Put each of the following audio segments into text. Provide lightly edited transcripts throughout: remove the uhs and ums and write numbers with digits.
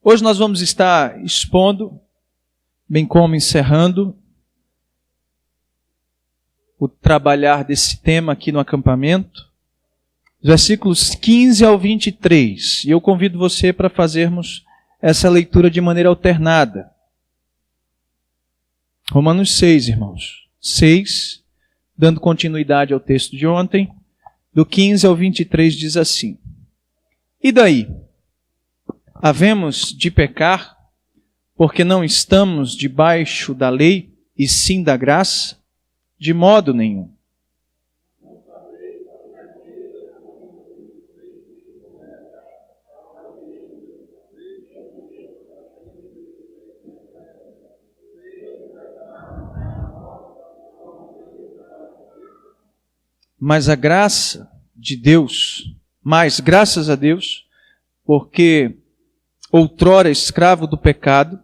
Hoje nós vamos estar expondo, bem como encerrando, o trabalhar desse tema aqui no acampamento, versículos 15 ao 23. E eu convido você para fazermos essa leitura de maneira alternada. Romanos 6, irmãos. 6, dando continuidade ao texto de ontem, do 15 ao 23 diz assim: E daí? Havemos de pecar, porque não estamos debaixo da lei, e sim da graça? De modo nenhum. Mas a graça de Deus, graças a Deus, porque outrora escravo do pecado,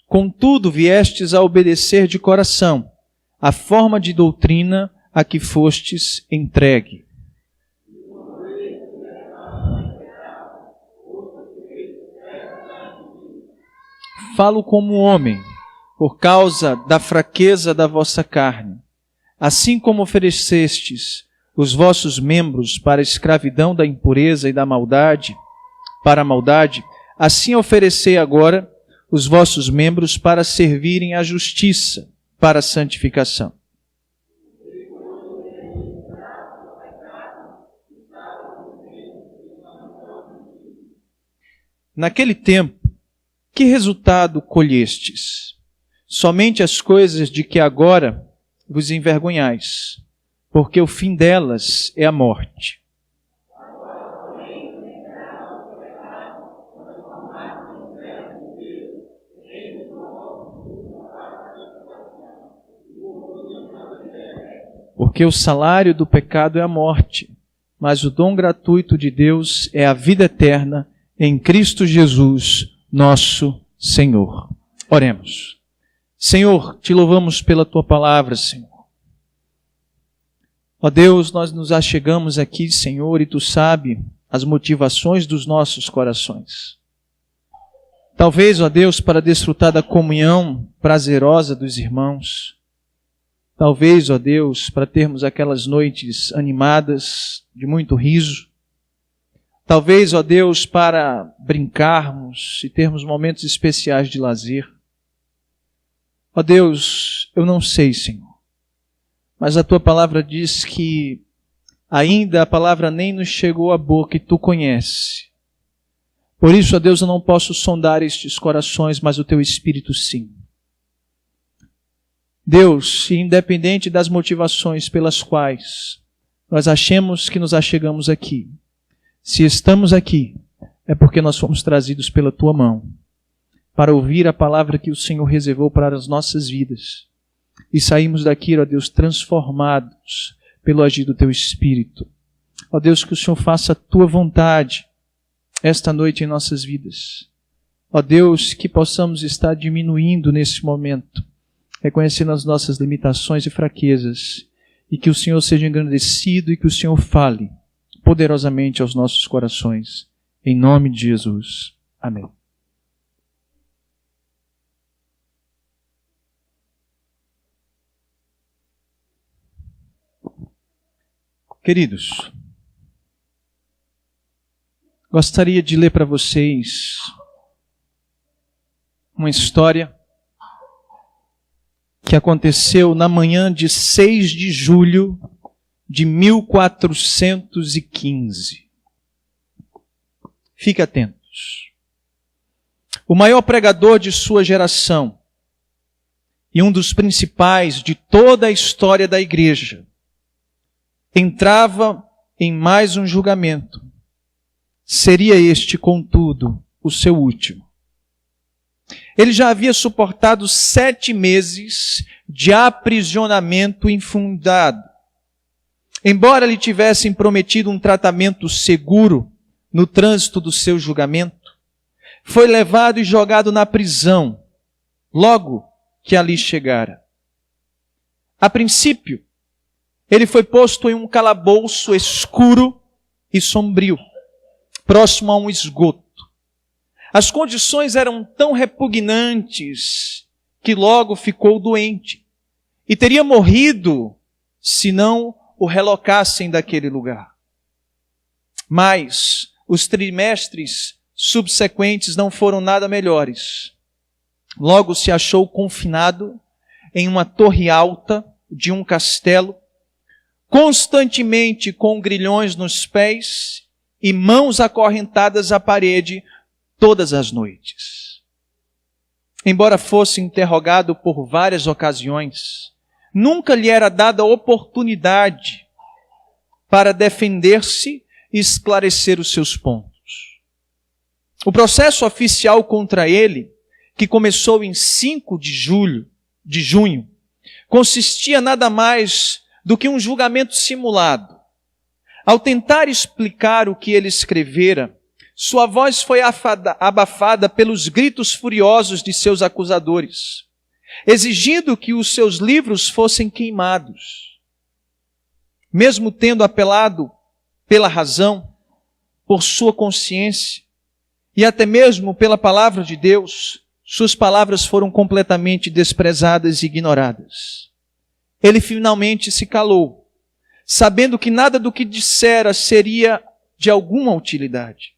contudo viestes a obedecer de coração a forma de doutrina a que fostes entregue. Falo como homem, por causa da fraqueza da vossa carne. Assim como oferecestes os vossos membros para a escravidão da impureza e da maldade, para a maldade, assim oferecei agora os vossos membros para servirem à justiça, para a santificação. Naquele tempo, que resultado colhestes? Somente as coisas de que agora vos envergonhais, porque o fim delas é a morte. Porque o salário do pecado é a morte, mas o dom gratuito de Deus é a vida eterna em Cristo Jesus, nosso Senhor. Oremos. Senhor, te louvamos pela tua palavra, Senhor. Ó Deus, nós nos achegamos aqui, Senhor, e tu sabes as motivações dos nossos corações. Talvez, ó Deus, para desfrutar da comunhão prazerosa dos irmãos. Talvez, ó Deus, para termos aquelas noites animadas, de muito riso. Talvez, ó Deus, para brincarmos e termos momentos especiais de lazer. Ó Deus, eu não sei, Senhor, mas a tua palavra diz que ainda a palavra nem nos chegou à boca e tu conheces. Por isso, ó Deus, eu não posso sondar estes corações, mas o teu Espírito sim. Deus, independente das motivações pelas quais nós achemos que nos achegamos aqui, se estamos aqui, é porque nós fomos trazidos pela tua mão para ouvir a palavra que o Senhor reservou para as nossas vidas. E saímos daqui, ó Deus, transformados pelo agir do teu Espírito. Ó Deus, que o Senhor faça a tua vontade esta noite em nossas vidas. Ó Deus, que possamos estar diminuindo nesse momento, reconhecendo as nossas limitações e fraquezas, e que o Senhor seja engrandecido e que o Senhor fale poderosamente aos nossos corações. Em nome de Jesus. Amém. Queridos, gostaria de ler para vocês uma história que aconteceu na manhã de 6 de julho de 1415. Fique atentos. O maior pregador de sua geração e um dos principais de toda a história da igreja entrava em mais um julgamento. Seria este, contudo, o seu último. Ele já havia suportado 7 meses de aprisionamento infundado. Embora lhe tivessem prometido um tratamento seguro no trânsito do seu julgamento, foi levado e jogado na prisão, logo que ali chegara. A princípio, ele foi posto em um calabouço escuro e sombrio, próximo a um esgoto. As condições eram tão repugnantes que logo ficou doente e teria morrido se não o relocassem daquele lugar. Mas os trimestres subsequentes não foram nada melhores. Logo se achou confinado em uma torre alta de um castelo, constantemente com grilhões nos pés e mãos acorrentadas à parede todas as noites. Embora fosse interrogado por várias ocasiões, nunca lhe era dada oportunidade para defender-se e esclarecer os seus pontos. O processo oficial contra ele, que começou em 5 de junho, consistia nada mais do que um julgamento simulado. Ao tentar explicar o que ele escrevera, sua voz foi abafada pelos gritos furiosos de seus acusadores, exigindo que os seus livros fossem queimados. Mesmo tendo apelado pela razão, por sua consciência e até mesmo pela palavra de Deus, suas palavras foram completamente desprezadas e ignoradas. Ele finalmente se calou, sabendo que nada do que dissera seria de alguma utilidade.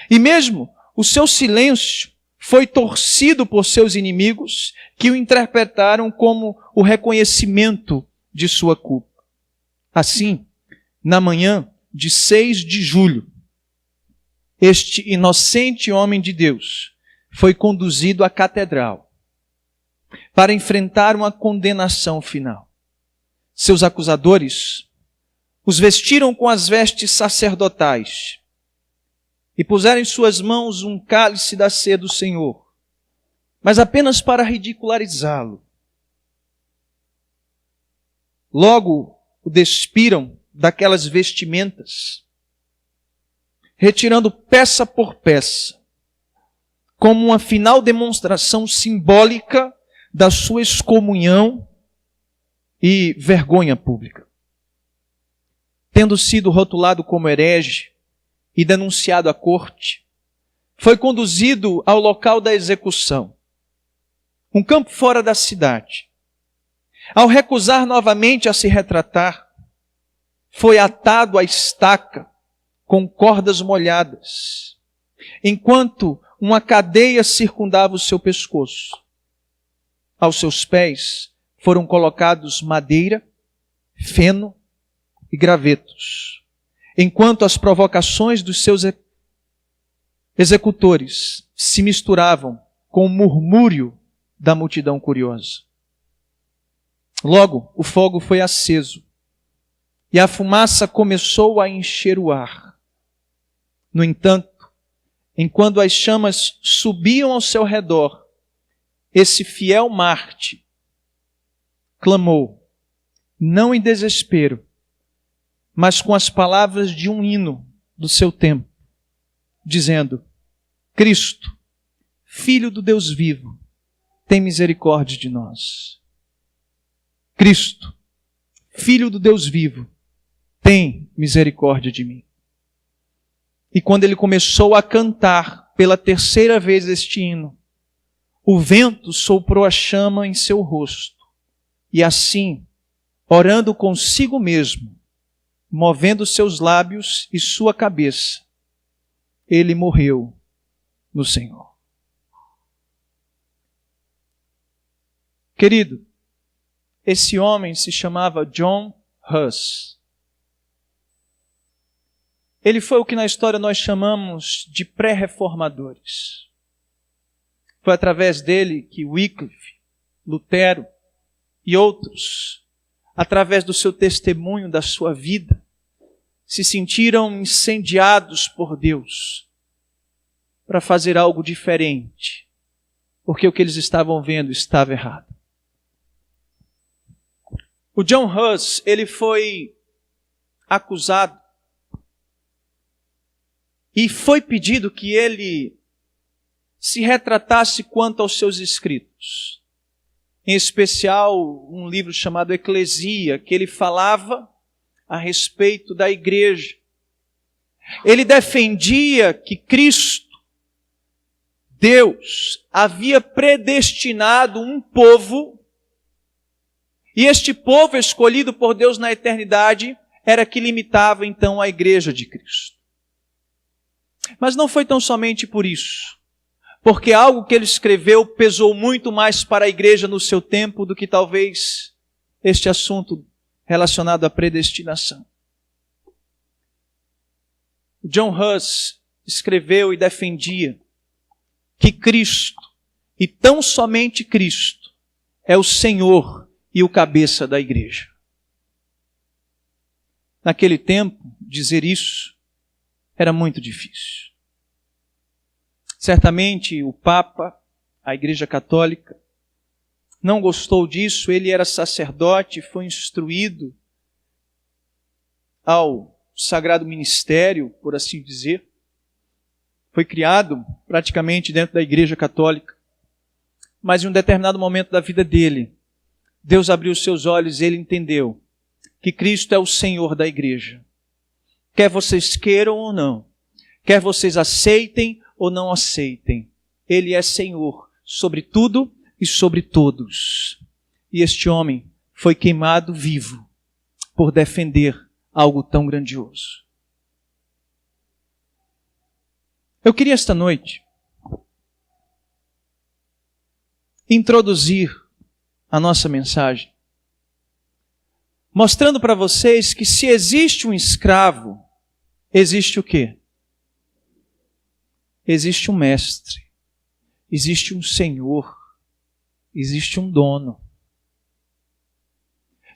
E mesmo o seu silêncio foi torcido por seus inimigos, que o interpretaram como o reconhecimento de sua culpa. Assim, na manhã de 6 de julho, este inocente homem de Deus foi conduzido à catedral para enfrentar uma condenação final. Seus acusadores os vestiram com as vestes sacerdotais e puseram em suas mãos um cálice da ceia do Senhor, mas apenas para ridicularizá-lo. Logo o despiram daquelas vestimentas, retirando peça por peça, como uma final demonstração simbólica da sua excomunhão e vergonha pública. Tendo sido rotulado como herege e denunciado à corte, foi conduzido ao local da execução, um campo fora da cidade. Ao recusar novamente a se retratar, foi atado à estaca com cordas molhadas, enquanto uma cadeia circundava o seu pescoço. Aos seus pés foram colocados madeira, feno e gravetos, enquanto as provocações dos seus executores se misturavam com o murmúrio da multidão curiosa. Logo, o fogo foi aceso e a fumaça começou a encher o ar. No entanto, enquanto as chamas subiam ao seu redor, esse fiel Marte clamou, não em desespero, mas com as palavras de um hino do seu tempo, dizendo: Cristo, Filho do Deus vivo, tem misericórdia de nós. Cristo, Filho do Deus vivo, tem misericórdia de mim. E quando ele começou a cantar pela terceira vez este hino, o vento soprou a chama em seu rosto, e assim, orando consigo mesmo, movendo seus lábios e sua cabeça, ele morreu no Senhor. Querido, esse homem se chamava John Huss. Ele foi o que na história nós chamamos de pré-reformadores. Foi através dele que Wycliffe, Lutero e outros, através do seu testemunho, da sua vida, se sentiram incendiados por Deus para fazer algo diferente, porque o que eles estavam vendo estava errado. O John Huss, ele foi acusado e foi pedido que ele se retratasse quanto aos seus escritos. Em especial, um livro chamado Eclesia, que ele falava a respeito da igreja. Ele defendia que Cristo Deus havia predestinado um povo, e este povo escolhido por Deus na eternidade era que limitava então a igreja de Cristo. Mas não foi tão somente por isso, porque algo que ele escreveu pesou muito mais para a igreja no seu tempo do que talvez este assunto relacionado à predestinação. John Huss escreveu e defendia que Cristo, e tão somente Cristo, é o Senhor e o cabeça da igreja. Naquele tempo, dizer isso era muito difícil. Certamente o Papa, a Igreja Católica, não gostou disso. Ele era sacerdote, foi instruído ao sagrado ministério, por assim dizer. Foi criado praticamente dentro da Igreja Católica. Mas em um determinado momento da vida dele, Deus abriu os seus olhos e ele entendeu que Cristo é o Senhor da igreja. Quer vocês queiram ou não, quer vocês aceitem ou não aceitem, Ele é Senhor sobre tudo e sobre todos. E este homem foi queimado vivo por defender algo tão grandioso. Eu queria esta noite introduzir a nossa mensagem mostrando para vocês que se existe um escravo, existe o quê? Existe um mestre, existe um senhor, existe um dono.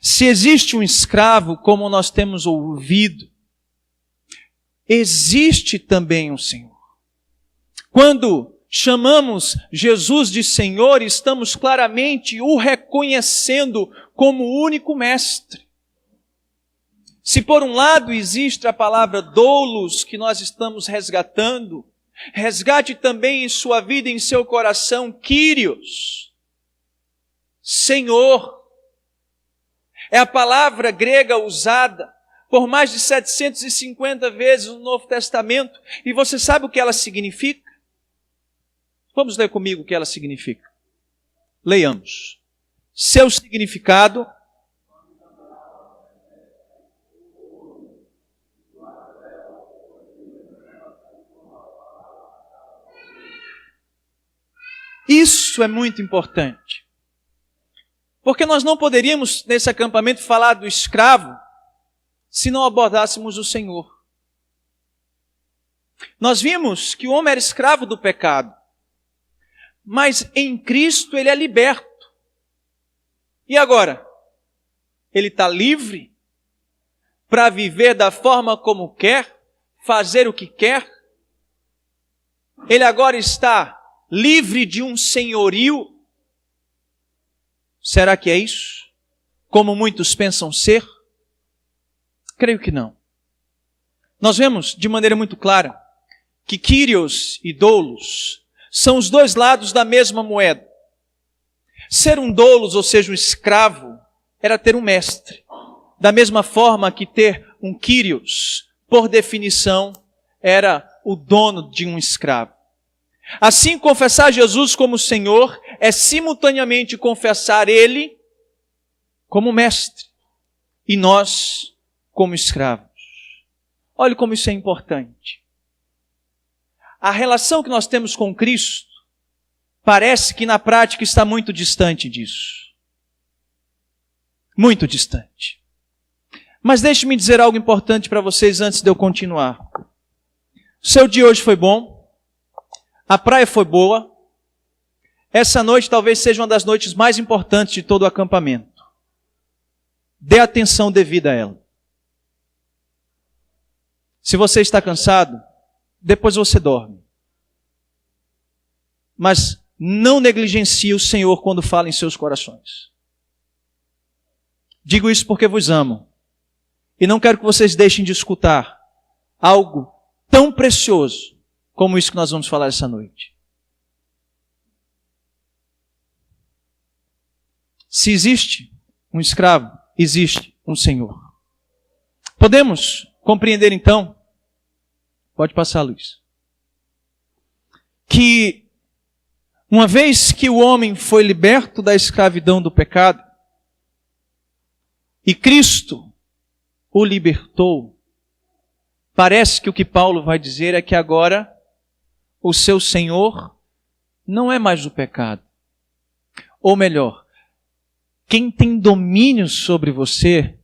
Se existe um escravo, como nós temos ouvido, existe também um Senhor. Quando chamamos Jesus de Senhor, estamos claramente o reconhecendo como o único mestre. Se por um lado existe a palavra doulos, que nós estamos resgatando, resgate também em sua vida, em seu coração, Kyrios, Senhor. É a palavra grega usada por mais de 750 vezes no Novo Testamento. E você sabe o que ela significa? Vamos ler comigo o que ela significa. Leiamos. Seu significado: isso é muito importante. Porque nós não poderíamos, nesse acampamento, falar do escravo se não abordássemos o Senhor. Nós vimos que o homem era escravo do pecado, mas em Cristo ele é liberto. E agora? Ele está livre para viver da forma como quer, fazer o que quer. Ele agora está livre de um senhorio. Será que é isso? Como muitos pensam ser? Creio que não. Nós vemos de maneira muito clara que Kyrios e doulos são os dois lados da mesma moeda. Ser um doulos, ou seja, um escravo, era ter um mestre. Da mesma forma que ter um Kyrios, por definição, era o dono de um escravo. Assim, confessar Jesus como Senhor é simultaneamente confessar Ele como mestre e nós como escravos. Olhe como isso é importante. A relação que nós temos com Cristo parece que na prática está muito distante disso. Muito distante. Mas deixe-me dizer algo importante para vocês antes de eu continuar. O seu dia hoje foi bom? A praia foi boa? Essa noite talvez seja uma das noites mais importantes de todo o acampamento. Dê atenção devida a ela. Se você está cansado, depois você dorme. Mas não negligencie o Senhor quando fala em seus corações. Digo isso porque vos amo. E não quero que vocês deixem de escutar algo tão precioso como isso que nós vamos falar essa noite. Se existe um escravo, existe um Senhor. Podemos compreender então, pode passar, Luiz, que Uma vez que o homem foi liberto da escravidão do pecado, e Cristo o libertou, parece que o que Paulo vai dizer é que agora o seu Senhor não é mais o pecado. Ou melhor, quem tem domínio sobre você,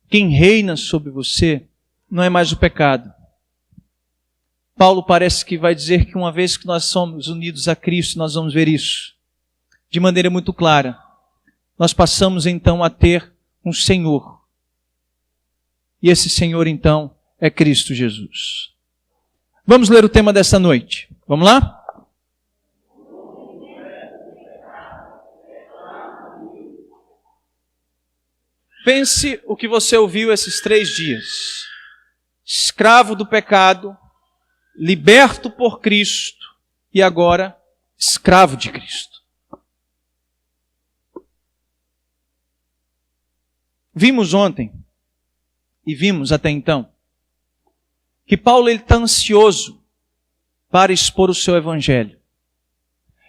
quem reina sobre você, não é mais o pecado. Paulo parece que vai dizer que uma vez que nós somos unidos a Cristo, nós vamos ver isso de maneira muito clara. Nós passamos então a ter um Senhor. E esse Senhor então é Cristo Jesus. Vamos ler o tema dessa noite. Vamos lá? Pense o que você ouviu esses 3 dias. Escravo do pecado, liberto por Cristo e agora escravo de Cristo. Vimos ontem e vimos até então que Paulo está ansioso para expor o seu evangelho.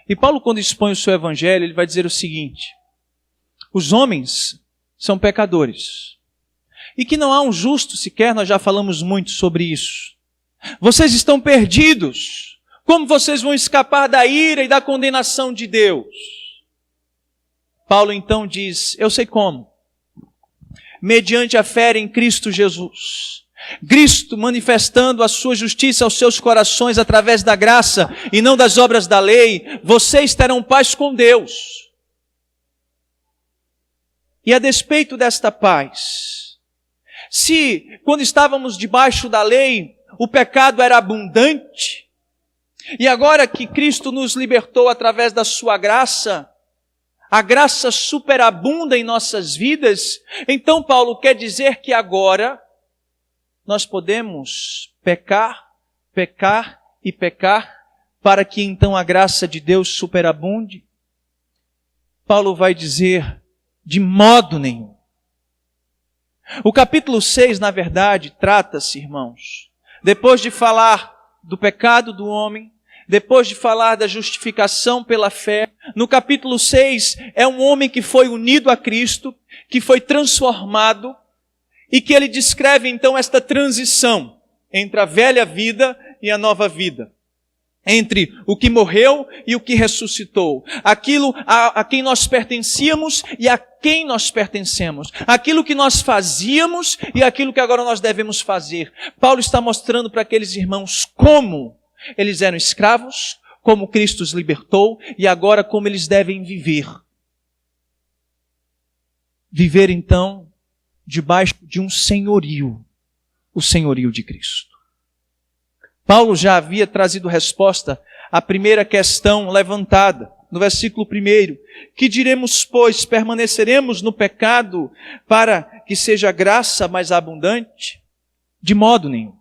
E Paulo, quando expõe o seu evangelho, ele vai dizer o seguinte: os homens são pecadores. E que não há um justo sequer, nós já falamos muito sobre isso. Vocês estão perdidos. Como vocês vão escapar da ira e da condenação de Deus? Paulo então diz, eu sei como. Mediante a fé em Cristo Jesus. Cristo manifestando a sua justiça aos seus corações através da graça e não das obras da lei, vocês terão paz com Deus. E a despeito desta paz, se quando estávamos debaixo da lei, o pecado era abundante, e agora que Cristo nos libertou através da sua graça, a graça superabunda em nossas vidas, então Paulo quer dizer que agora nós podemos pecar, pecar e pecar, para que então a graça de Deus superabunde. Paulo vai dizer, de modo nenhum. O capítulo 6, na verdade, trata-se, irmãos, depois de falar do pecado do homem, depois de falar da justificação pela fé, no capítulo 6 é um homem que foi unido a Cristo, que foi transformado, e que ele descreve então esta transição entre a velha vida e a nova vida. Entre o que morreu e o que ressuscitou. Aquilo a quem nós pertencíamos e a quem nós pertencemos. Aquilo que nós fazíamos e aquilo que agora nós devemos fazer. Paulo está mostrando para aqueles irmãos como eles eram escravos, como Cristo os libertou e agora como eles devem viver. Viver então debaixo de um senhorio, o senhorio de Cristo. Paulo já havia trazido resposta à primeira questão levantada, no versículo 1. Que diremos, pois, permaneceremos no pecado para que seja graça mais abundante? De modo nenhum.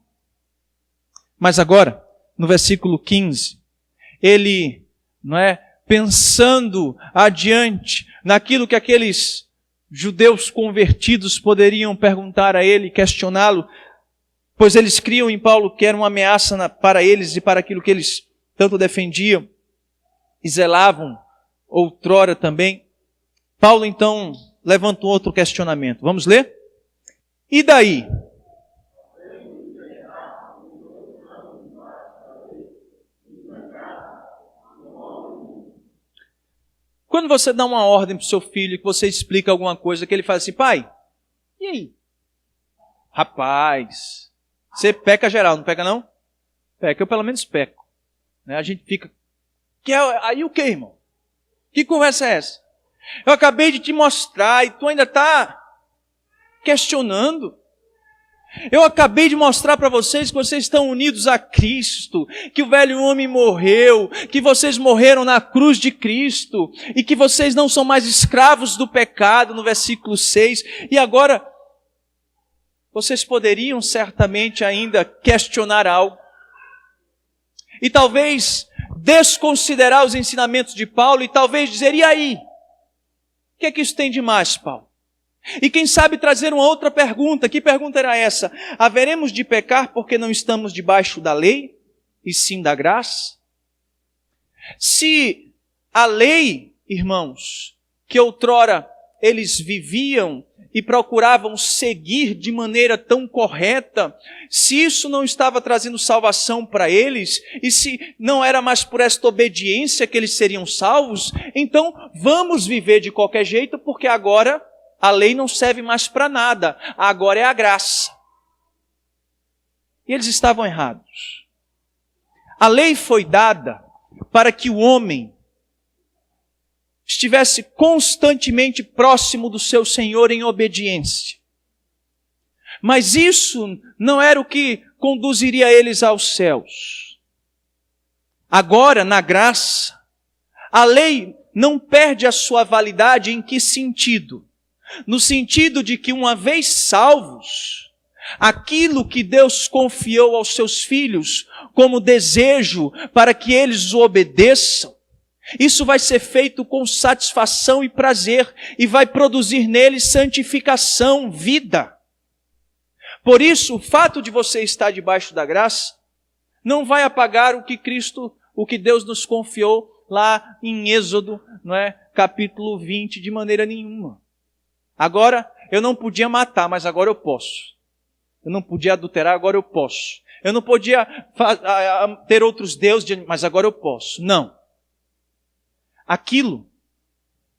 Mas agora, no versículo 15, ele, pensando adiante naquilo que aqueles judeus convertidos poderiam perguntar a ele, questioná-lo, pois eles criam em Paulo que era uma ameaça para eles e para aquilo que eles tanto defendiam e zelavam outrora também. Paulo então levanta um outro questionamento. Vamos ler? E daí? Quando você dá uma ordem para o seu filho, que você explica alguma coisa, que ele fala assim, pai, e aí? Rapaz, você peca geral, não peca não? Peca, eu pelo menos peco. A gente fica, aí o que, irmão? Que conversa é essa? Eu acabei de te mostrar e tu ainda está questionando. Eu acabei de mostrar para vocês que vocês estão unidos a Cristo, que o velho homem morreu, que vocês morreram na cruz de Cristo e que vocês não são mais escravos do pecado, no versículo 6. E agora, vocês poderiam certamente ainda questionar algo e talvez desconsiderar os ensinamentos de Paulo e talvez dizer, e aí? O que é que isso tem de mais, Paulo? E quem sabe trazer uma outra pergunta. Que pergunta era essa? Haveremos de pecar porque não estamos debaixo da lei, e sim da graça? Se a lei, irmãos, que outrora eles viviam e procuravam seguir de maneira tão correta, se isso não estava trazendo salvação para eles, e se não era mais por esta obediência que eles seriam salvos, então vamos viver de qualquer jeito, porque agora a lei não serve mais para nada, agora é a graça. E eles estavam errados. A lei foi dada para que o homem estivesse constantemente próximo do seu Senhor em obediência. Mas isso não era o que conduziria eles aos céus. Agora, na graça, a lei não perde a sua validade em que sentido? No sentido de que, uma vez salvos, aquilo que Deus confiou aos seus filhos como desejo para que eles o obedeçam, isso vai ser feito com satisfação e prazer e vai produzir neles santificação, vida. Por isso, o fato de você estar debaixo da graça não vai apagar o que Deus nos confiou lá em Êxodo, capítulo 20, de maneira nenhuma. Agora, eu não podia matar, mas agora eu posso. Eu não podia adulterar, agora eu posso. Eu não podia ter outros deuses, mas agora eu posso. Não. Aquilo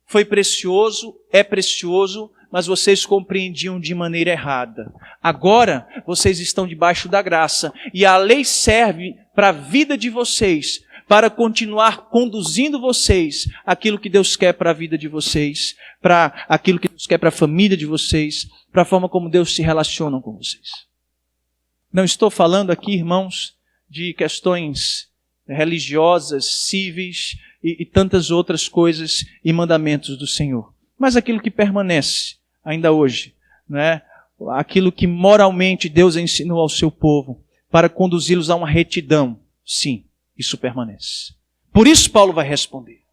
foi precioso, é precioso, mas vocês compreendiam de maneira errada. Agora, vocês estão debaixo da graça, e a lei serve para a vida de vocês, para continuar conduzindo vocês aquilo que Deus quer para a vida de vocês, para aquilo que Deus quer para a família de vocês, para a forma como Deus se relaciona com vocês. Não estou falando aqui, irmãos, de questões religiosas, cíveis e tantas outras coisas e mandamentos do Senhor. Mas aquilo que permanece ainda hoje, aquilo que moralmente Deus ensinou ao seu povo para conduzi-los a uma retidão, sim, isso permanece. Por isso Paulo vai responder.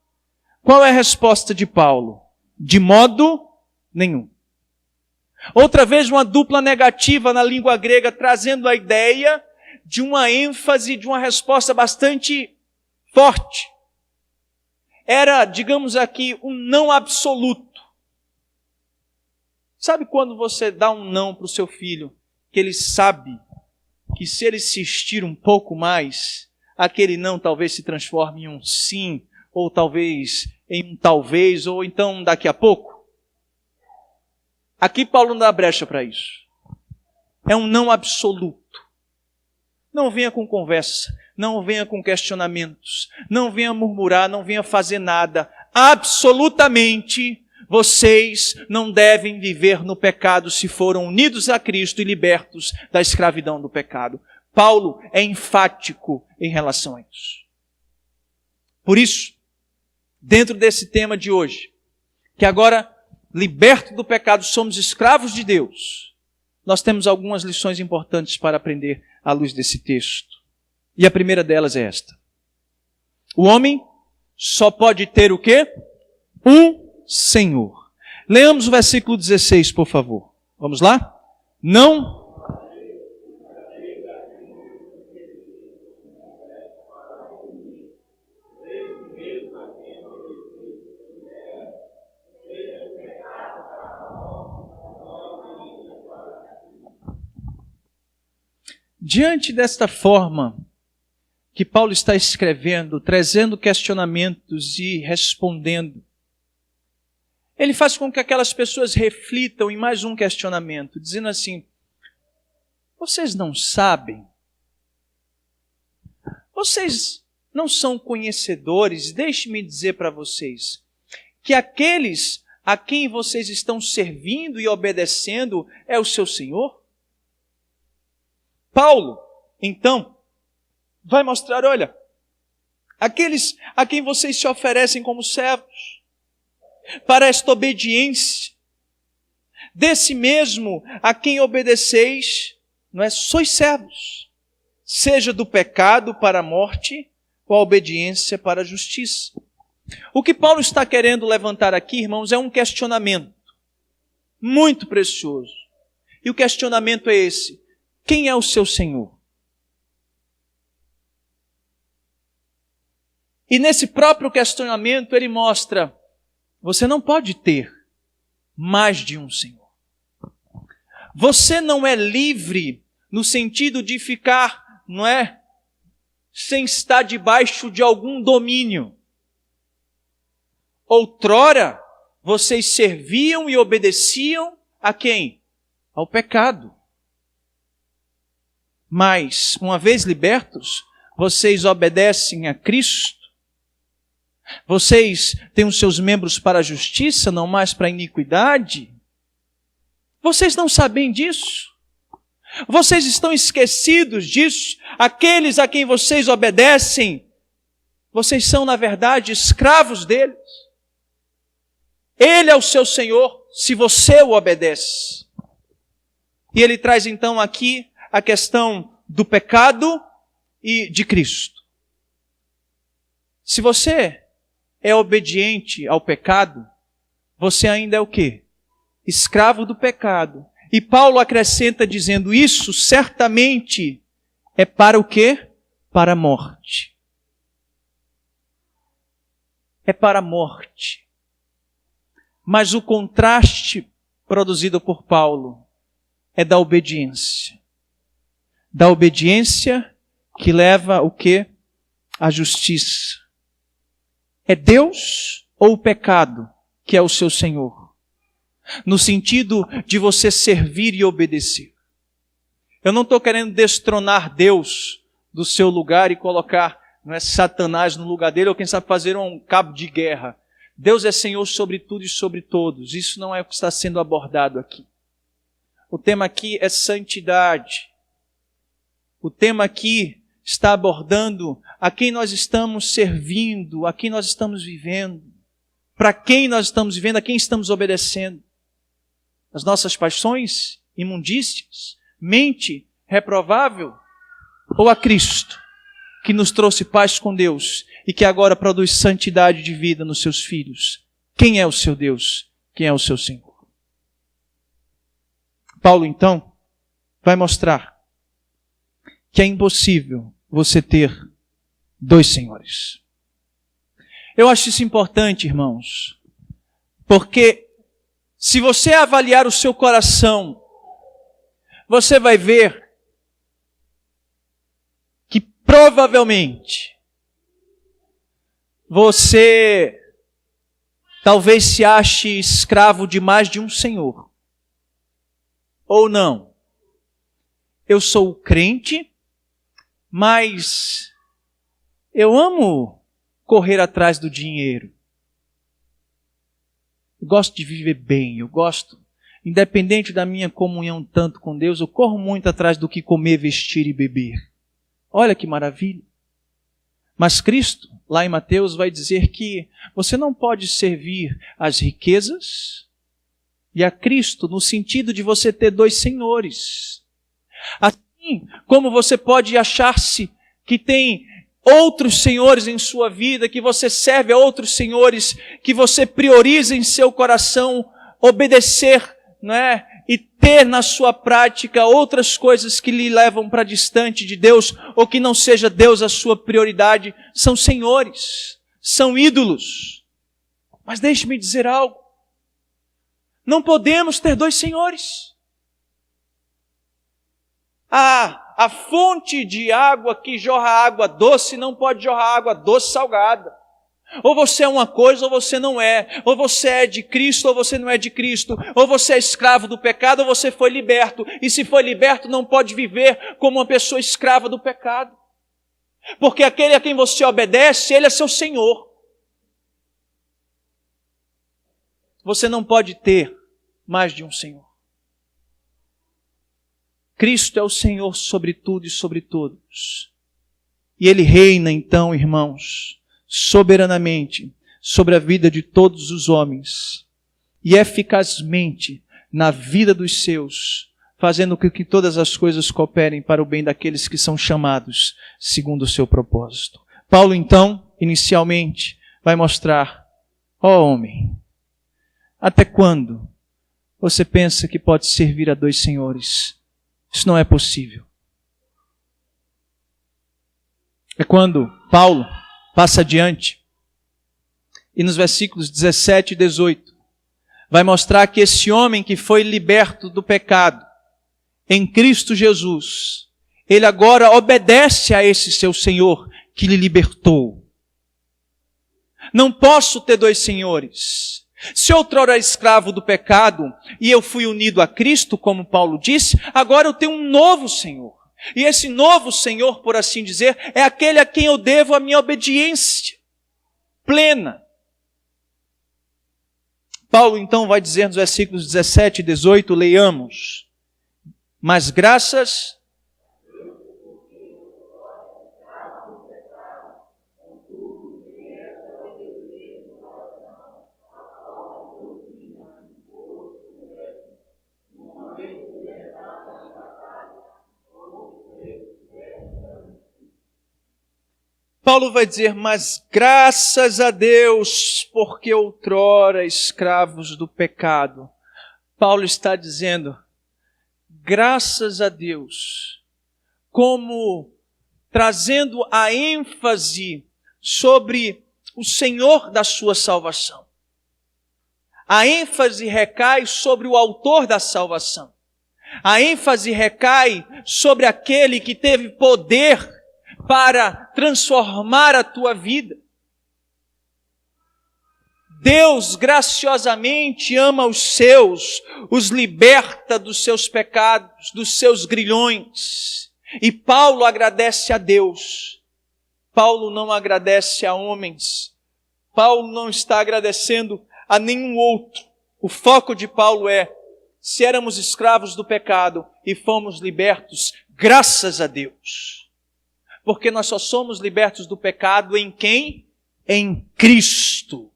Qual é a resposta de Paulo? De modo nenhum. Outra vez uma dupla negativa na língua grega, trazendo a ideia de uma ênfase, de uma resposta bastante forte. Era, digamos aqui, um não absoluto. Sabe quando você dá um não para o seu filho, que ele sabe que se ele insistir um pouco mais, aquele não talvez se transforme em um sim, ou talvez em um talvez, ou então daqui a pouco? Aqui Paulo não dá brecha para isso. É um não absoluto. Não venha com conversa, não venha com questionamentos, não venha murmurar, não venha fazer nada. Absolutamente, vocês não devem viver no pecado se foram unidos a Cristo e libertos da escravidão do pecado. Paulo é enfático em relação a isso. Por isso, dentro desse tema de hoje, que agora, liberto do pecado, somos escravos de Deus, nós temos algumas lições importantes para aprender à luz desse texto. E a primeira delas é esta. O homem só pode ter o quê? Um Senhor. Leamos o versículo 16, por favor. Vamos lá? Não. Diante desta forma que Paulo está escrevendo, trazendo questionamentos e respondendo, ele faz com que aquelas pessoas reflitam em mais um questionamento, dizendo assim: vocês não sabem? Vocês não são conhecedores? Deixe-me dizer para vocês que aqueles a quem vocês estão servindo e obedecendo é o seu Senhor? Paulo, então, vai mostrar, olha, aqueles a quem vocês se oferecem como servos, para esta obediência, desse mesmo a quem obedeceis, sois servos, seja do pecado para a morte, ou a obediência para a justiça. O que Paulo está querendo levantar aqui, irmãos, é um questionamento muito precioso. E o questionamento é esse: quem é o seu Senhor? E nesse próprio questionamento ele mostra, você não pode ter mais de um Senhor. Você não é livre no sentido de ficar, não é? Sem estar debaixo de algum domínio. Outrora, vocês serviam e obedeciam a quem? Ao pecado. Mas, uma vez libertos, vocês obedecem a Cristo. Vocês têm os seus membros para a justiça, não mais para a iniquidade. Vocês não sabem disso. Vocês estão esquecidos disso. Aqueles a quem vocês obedecem, vocês são, na verdade, escravos deles. Ele é o seu Senhor, se você o obedece. E ele traz então aqui a questão do pecado e de Cristo. Se você é obediente ao pecado, você ainda é o quê? Escravo do pecado. E Paulo acrescenta dizendo, isso certamente é para o quê? Para a morte. É para a morte. Mas o contraste produzido por Paulo é da obediência. Da obediência que leva o quê? A justiça. É Deus ou o pecado que é o seu Senhor? No sentido de você servir e obedecer. Eu não estou querendo destronar Deus do seu lugar e colocar, não é, Satanás no lugar dele, ou quem sabe fazer um cabo de guerra. Deus é Senhor sobre tudo e sobre todos. Isso não é o que está sendo abordado aqui. O tema aqui é santidade. O tema aqui está abordando a quem nós estamos servindo, a quem nós estamos vivendo, para quem nós estamos vivendo, a quem estamos obedecendo. As nossas paixões, imundícias, mente reprovável, ou a Cristo, que nos trouxe paz com Deus e que agora produz santidade de vida nos seus filhos. Quem é o seu Deus? Quem é o seu Senhor? Paulo, então, vai mostrar que é impossível você ter dois senhores. Eu acho isso importante, irmãos, porque se você avaliar o seu coração, você vai ver que provavelmente você talvez se ache escravo de mais de um senhor. Ou não. Eu sou crente, mas eu amo correr atrás do dinheiro. Eu gosto de viver bem, eu gosto, independente da minha comunhão tanto com Deus, eu corro muito atrás do que comer, vestir e beber. Olha que maravilha. Mas Cristo, lá em Mateus, vai dizer que você não pode servir às riquezas e a Cristo no sentido de você ter dois senhores. Assim como você pode achar-se que tem outros senhores em sua vida, que você serve a outros senhores, que você prioriza em seu coração obedecer, não é? E ter na sua prática outras coisas que lhe levam para distante de Deus, ou que não seja Deus a sua prioridade, são senhores, são ídolos. Mas deixe-me dizer algo. Não podemos ter dois senhores. A fonte de água que jorra água doce não pode jorrar água doce salgada. Ou você é uma coisa ou você não é. Ou você é de Cristo ou você não é de Cristo. Ou você é escravo do pecado ou você foi liberto. E se foi liberto não pode viver como uma pessoa escrava do pecado. Porque aquele a quem você obedece, ele é seu Senhor. Você não pode ter mais de um Senhor. Cristo é o Senhor sobre tudo e sobre todos. E Ele reina então, irmãos, soberanamente sobre a vida de todos os homens e eficazmente na vida dos seus, fazendo com que todas as coisas cooperem para o bem daqueles que são chamados segundo o seu propósito. Paulo então, inicialmente, vai mostrar, ó homem, até quando você pensa que pode servir a dois senhores? Isso não é possível. É quando Paulo passa adiante e nos versículos 17 e 18 vai mostrar que esse homem que foi liberto do pecado em Cristo Jesus, ele agora obedece a esse seu Senhor que lhe libertou. Não posso ter dois senhores. Se outrora era escravo do pecado e eu fui unido a Cristo, como Paulo disse, agora eu tenho um novo Senhor. E esse novo Senhor, por assim dizer, é aquele a quem eu devo a minha obediência plena. Paulo então vai dizer nos versículos 17 e 18, leiamos: mas graças Paulo vai dizer, mas graças a Deus, porque outrora escravos do pecado. Paulo está dizendo, graças a Deus, como trazendo a ênfase sobre o Senhor da sua salvação. A ênfase recai sobre o autor da salvação. A ênfase recai sobre aquele que teve poder para transformar a tua vida. Deus graciosamente ama os seus, os liberta dos seus pecados, dos seus grilhões. E Paulo agradece a Deus. Paulo não agradece a homens. Paulo não está agradecendo a nenhum outro. O foco de Paulo é, se éramos escravos do pecado e fomos libertos, graças a Deus. Porque nós só somos libertos do pecado em quem? Em Cristo.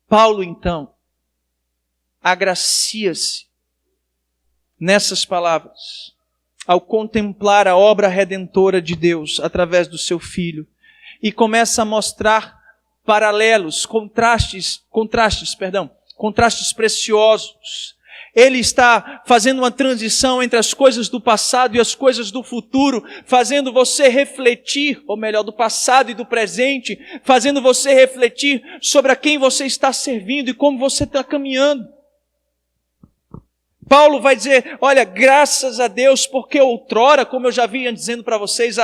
Paulo, então, agracia-se nessas palavras, ao contemplar a obra redentora de Deus através do seu Filho, e começa a mostrar paralelos, contrastes preciosos. Ele está fazendo uma transição entre as coisas do passado e as coisas do futuro, fazendo você refletir, ou melhor, do passado e do presente, fazendo você refletir sobre a quem você está servindo e como você está caminhando. Paulo vai dizer, olha, graças a Deus, porque outrora, como eu já vinha dizendo para vocês,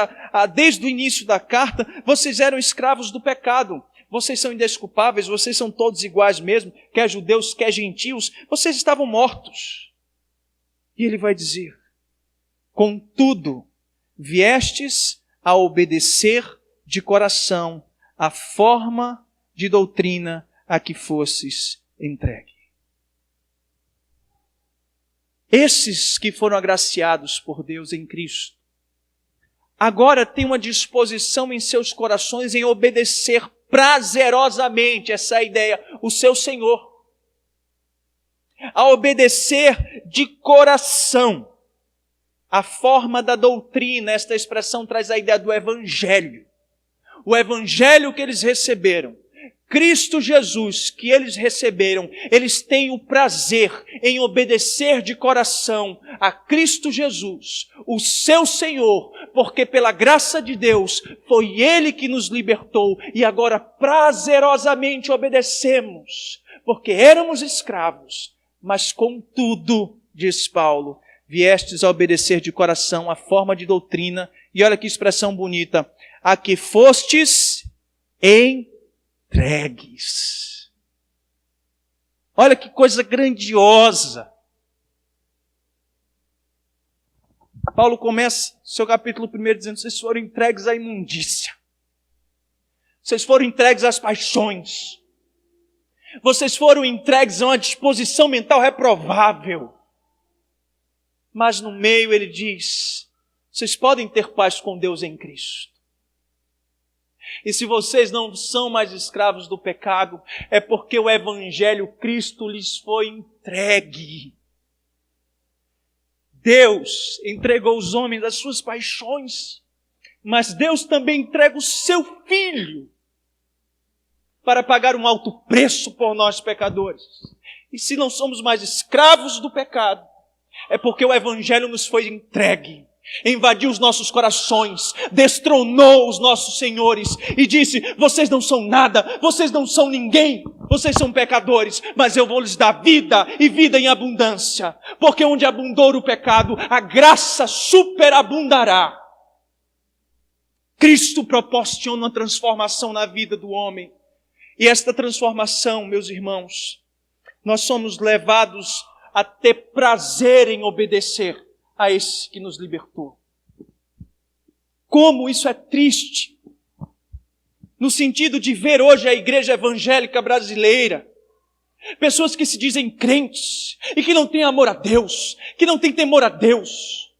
desde o início da carta, vocês eram escravos do pecado. Vocês são indesculpáveis, vocês são todos iguais mesmo, quer judeus, quer gentios, vocês estavam mortos. E ele vai dizer, contudo, viestes a obedecer de coração a forma de doutrina a que fosses entregue. Esses que foram agraciados por Deus em Cristo, agora têm uma disposição em seus corações em obedecer prazerosamente, essa é a ideia, o seu Senhor. A obedecer de coração a forma da doutrina. Esta expressão traz a ideia do Evangelho. O Evangelho que eles receberam, Cristo Jesus que eles receberam, eles têm o prazer em obedecer de coração a Cristo Jesus, o seu Senhor, porque pela graça de Deus foi Ele que nos libertou e agora prazerosamente obedecemos, porque éramos escravos, mas contudo, diz Paulo, viestes a obedecer de coração a forma de doutrina, e olha que expressão bonita, a que fostes entregues. Olha que coisa grandiosa. Paulo começa seu capítulo 1 dizendo, vocês foram entregues à imundícia. Vocês foram entregues às paixões. Vocês foram entregues a uma disposição mental reprovável. Mas no meio ele diz, vocês podem ter paz com Deus em Cristo. E se vocês não são mais escravos do pecado, é porque o Evangelho Cristo lhes foi entregue. Deus entregou os homens às suas paixões, mas Deus também entrega o seu Filho para pagar um alto preço por nós pecadores. E se não somos mais escravos do pecado, é porque o Evangelho nos foi entregue. invadiu os nossos corações, destronou os nossos senhores e disse: vocês não são nada, vocês não são ninguém, vocês são pecadores, mas eu vou lhes dar vida e vida em abundância, porque onde abundou o pecado, a graça superabundará. Cristo proporciona uma transformação na vida do homem, e esta transformação, meus irmãos, nós somos levados a ter prazer em obedecer a esse que nos libertou. Como isso é triste, no sentido de ver hoje a igreja evangélica brasileira, pessoas que se dizem crentes e que não têm amor a Deus, que não têm temor a Deus,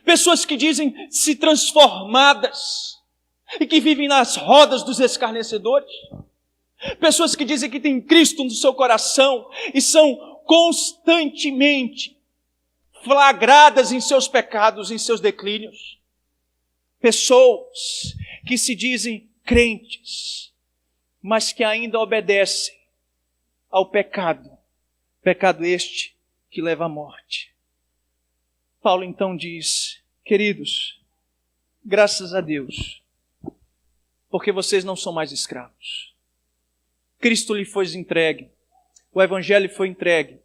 pessoas que dizem se transformadas e que vivem nas rodas dos escarnecedores, pessoas que dizem que têm Cristo no seu coração e são constantemente flagradas em seus pecados, em seus declínios. Pessoas que se dizem crentes, mas que ainda obedecem ao pecado. Pecado este que leva à morte. Paulo então diz: queridos, graças a Deus, porque vocês não são mais escravos. Cristo lhe foi entregue, o Evangelho foi entregue,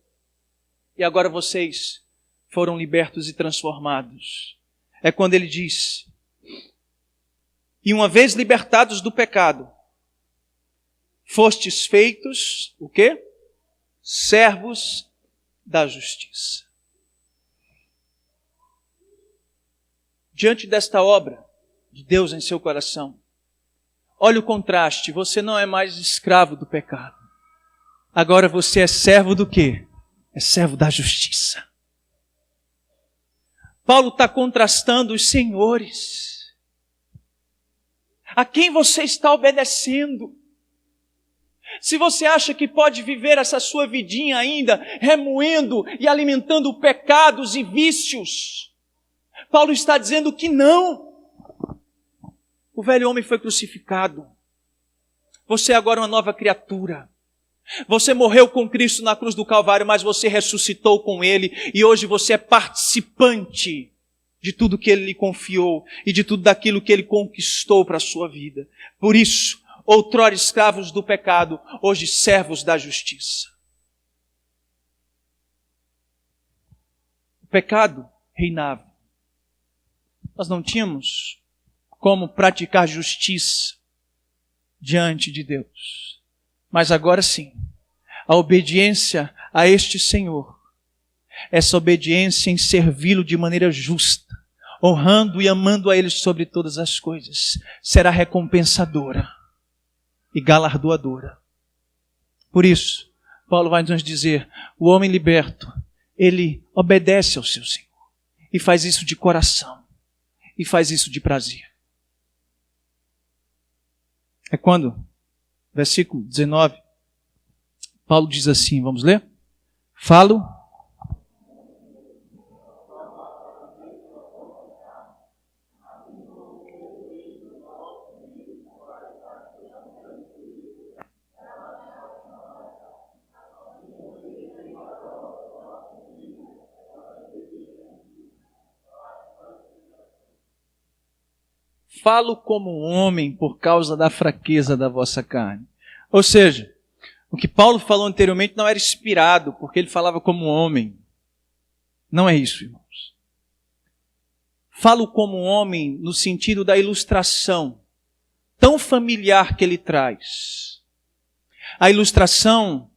e agora vocês foram libertos e transformados. É quando ele diz: e uma vez libertados do pecado, fostes feitos, o quê? Servos da justiça. Diante desta obra de Deus em seu coração, olha o contraste: você não é mais escravo do pecado. Agora você é servo do quê? É servo da justiça. Paulo está contrastando os senhores. A quem você está obedecendo? Se você acha que pode viver essa sua vidinha ainda, remoendo e alimentando pecados e vícios, Paulo está dizendo que não. O velho homem foi crucificado. Você agora é uma nova criatura. Você morreu com Cristo na cruz do Calvário, mas você ressuscitou com Ele, e hoje você é participante de tudo que Ele lhe confiou e de tudo daquilo que Ele conquistou para a sua vida. Por isso, outrora escravos do pecado, hoje servos da justiça. O pecado reinava. Nós não tínhamos como praticar justiça diante de Deus. Mas agora sim, a obediência a este Senhor, essa obediência em servi-lo de maneira justa, honrando e amando a Ele sobre todas as coisas, será recompensadora e galardoadora. Por isso, Paulo vai nos dizer: o homem liberto, ele obedece ao seu Senhor, e faz isso de coração, e faz isso de prazer. É quando, versículo 19, Paulo diz assim, vamos ler? Falo como um homem por causa da fraqueza da vossa carne. Ou seja, o que Paulo falou anteriormente não era inspirado, porque ele falava como um homem. Não é isso, irmãos. Falo como um homem no sentido da ilustração tão familiar que ele traz. A ilustração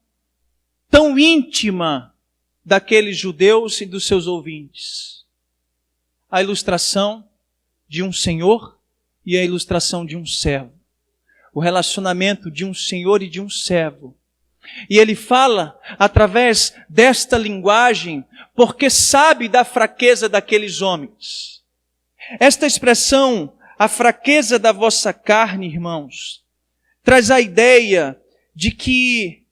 tão íntima daqueles judeus e dos seus ouvintes. A ilustração de um senhor e a ilustração de um servo. O relacionamento de um senhor e de um servo. E ele fala através desta linguagem porque sabe da fraqueza daqueles homens. Esta expressão, a fraqueza da vossa carne, irmãos, traz a ideia de que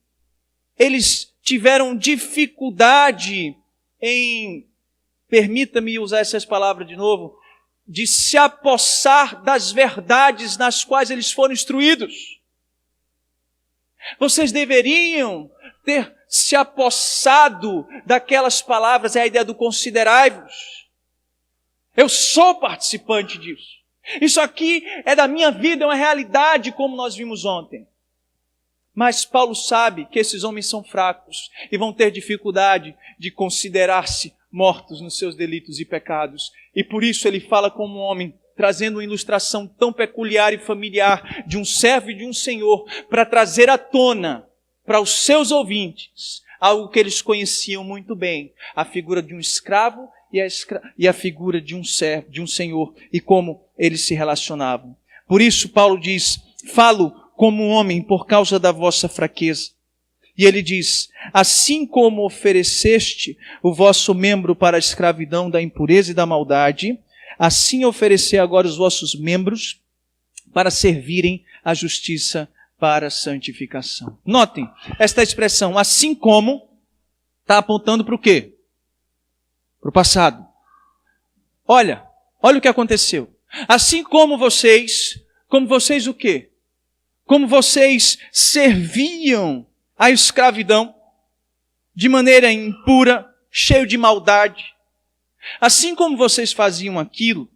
eles tiveram dificuldade em, permita-me usar essas palavras de novo, de se apossar das verdades nas quais eles foram instruídos. Vocês deveriam ter se apossado daquelas palavras, é a ideia do considerai-vos. Eu sou participante disso. Isso aqui é da minha vida, é uma realidade, como nós vimos ontem. Mas Paulo sabe que esses homens são fracos e vão ter dificuldade de considerar-se mortos nos seus delitos e pecados. E por isso ele fala como um homem, trazendo uma ilustração tão peculiar e familiar de um servo e de um senhor, para trazer à tona para os seus ouvintes algo que eles conheciam muito bem, a figura de um escravo e a figura de um servo, de um senhor, e como eles se relacionavam. Por isso Paulo diz, falo como um homem por causa da vossa fraqueza. E ele diz, assim como ofereceste o vosso membro para a escravidão da impureza e da maldade, assim oferecei agora os vossos membros para servirem à justiça para a santificação. Notem, esta expressão, assim como, está apontando para o quê? Para o passado. Olha o que aconteceu. Assim como vocês o quê? Como vocês serviam à escravidão de maneira impura, cheio de maldade. Assim como vocês faziam aquilo,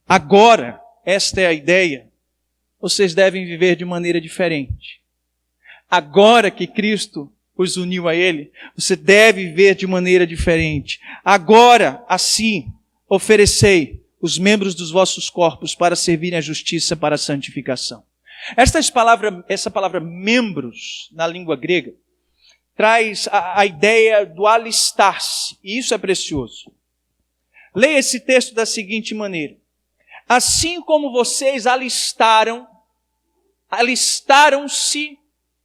agora, esta é a ideia, vocês devem viver de maneira diferente. Agora que Cristo os uniu a Ele, você deve viver de maneira diferente. Agora, assim, oferecei os membros dos vossos corpos para servirem à justiça para a santificação. Essa palavra membros, na língua grega, traz a ideia do alistar-se, e isso é precioso. Leia esse texto da seguinte maneira. Assim como vocês alistaram-se,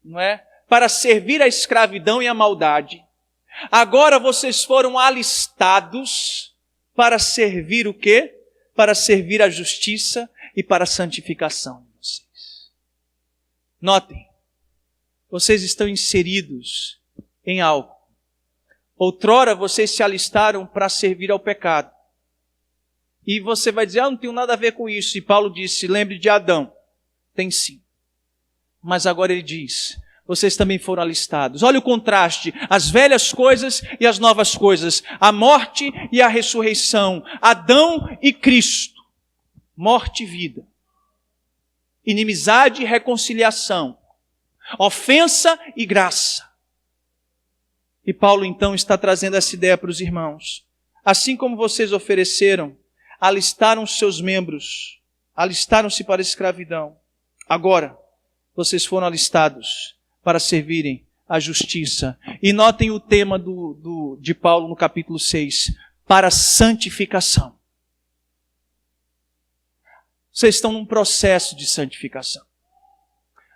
não é, para servir à escravidão e à maldade, agora vocês foram alistados para servir o quê? Para servir à justiça e para a santificação. Notem, vocês estão inseridos em algo. Outrora vocês se alistaram para servir ao pecado. E você vai dizer, não tenho nada a ver com isso. E Paulo disse, lembre de Adão. Tem sim. Mas agora ele diz, vocês também foram alistados. Olha o contraste, as velhas coisas e as novas coisas. A morte e a ressurreição. Adão e Cristo. Morte e vida. Inimizade e reconciliação, ofensa e graça. E Paulo então está trazendo essa ideia para os irmãos. Assim como vocês ofereceram, alistaram os seus membros, alistaram-se para a escravidão. Agora, vocês foram alistados para servirem à justiça. E notem o tema de Paulo no capítulo 6, para a santificação. Vocês estão num processo de santificação.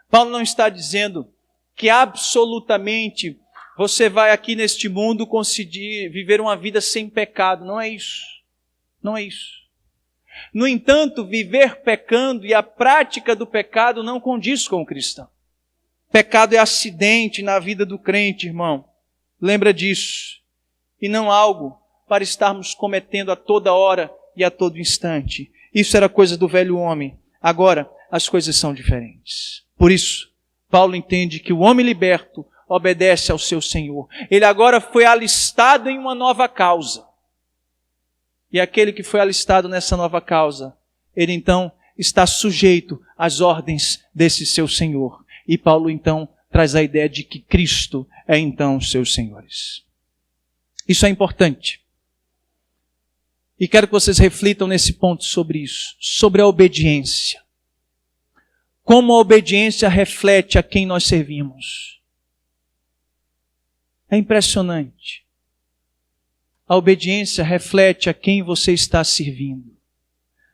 Paulo não está dizendo que absolutamente você vai aqui neste mundo conseguir viver uma vida sem pecado. Não é isso. Não é isso. No entanto, viver pecando e a prática do pecado não condiz com o cristão. Pecado é acidente na vida do crente, irmão. Lembra disso. E não algo para estarmos cometendo a toda hora e a todo instante. Isso era coisa do velho homem. Agora, as coisas são diferentes. Por isso, Paulo entende que o homem liberto obedece ao seu Senhor. Ele agora foi alistado em uma nova causa. E aquele que foi alistado nessa nova causa, ele então está sujeito às ordens desse seu Senhor. E Paulo então traz a ideia de que Cristo é então os seus senhores. Isso é importante. E quero que vocês reflitam nesse ponto sobre isso, sobre a obediência. Como a obediência reflete a quem nós servimos. É impressionante. A obediência reflete a quem você está servindo.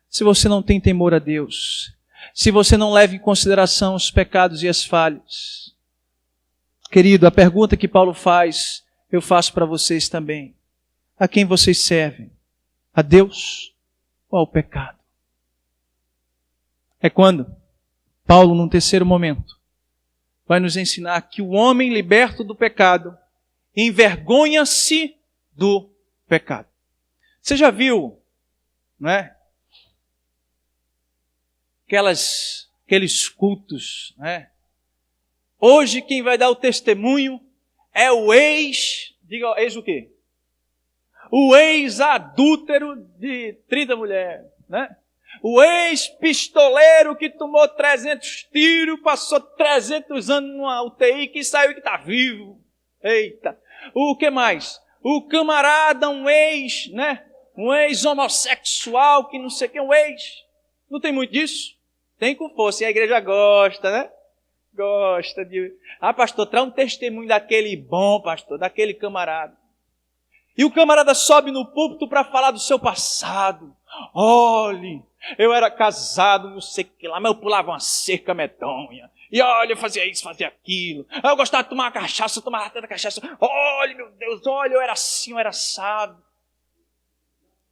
Se você não tem temor a Deus, se você não leva em consideração os pecados e as falhas. Querido, a pergunta que Paulo faz, eu faço para vocês também. A quem vocês servem? A Deus ou ao pecado? É quando Paulo, num terceiro momento, vai nos ensinar que o homem liberto do pecado envergonha-se do pecado. Você já viu, não é? Aqueles cultos, né? Hoje quem vai dar o testemunho é o diga ex o quê? o ex-adúltero de 30 mulheres, né? O ex-pistoleiro que tomou 300 tiros, passou 300 anos numa UTI, que saiu e que está vivo. Eita! O que mais? O camarada, um ex, né? Um ex-homossexual, que não sei o que, um ex. Não tem muito disso? Tem com força, e a igreja gosta, né? Gosta de... Ah, pastor, traz um testemunho daquele bom, pastor, daquele camarada. E o camarada sobe no púlpito para falar do seu passado. Olhe, eu era casado, não sei o que lá, mas eu pulava uma cerca medonha. E olha, eu fazia isso, fazia aquilo. Eu gostava de tomar uma cachaça, eu tomava tanta cachaça. Olha, meu Deus, olha, eu era assim, eu era assado.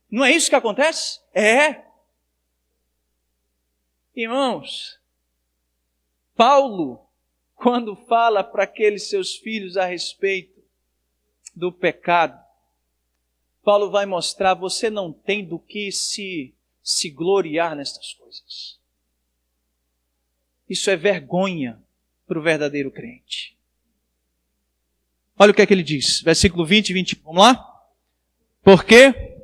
Não é isso que acontece? É. Irmãos, Paulo, quando fala para aqueles seus filhos a respeito do pecado, Paulo vai mostrar, você não tem do que se gloriar nestas coisas. Isso é vergonha para o verdadeiro crente. Olha o que é que ele diz, versículo 20 e 21, vamos lá? Por quê?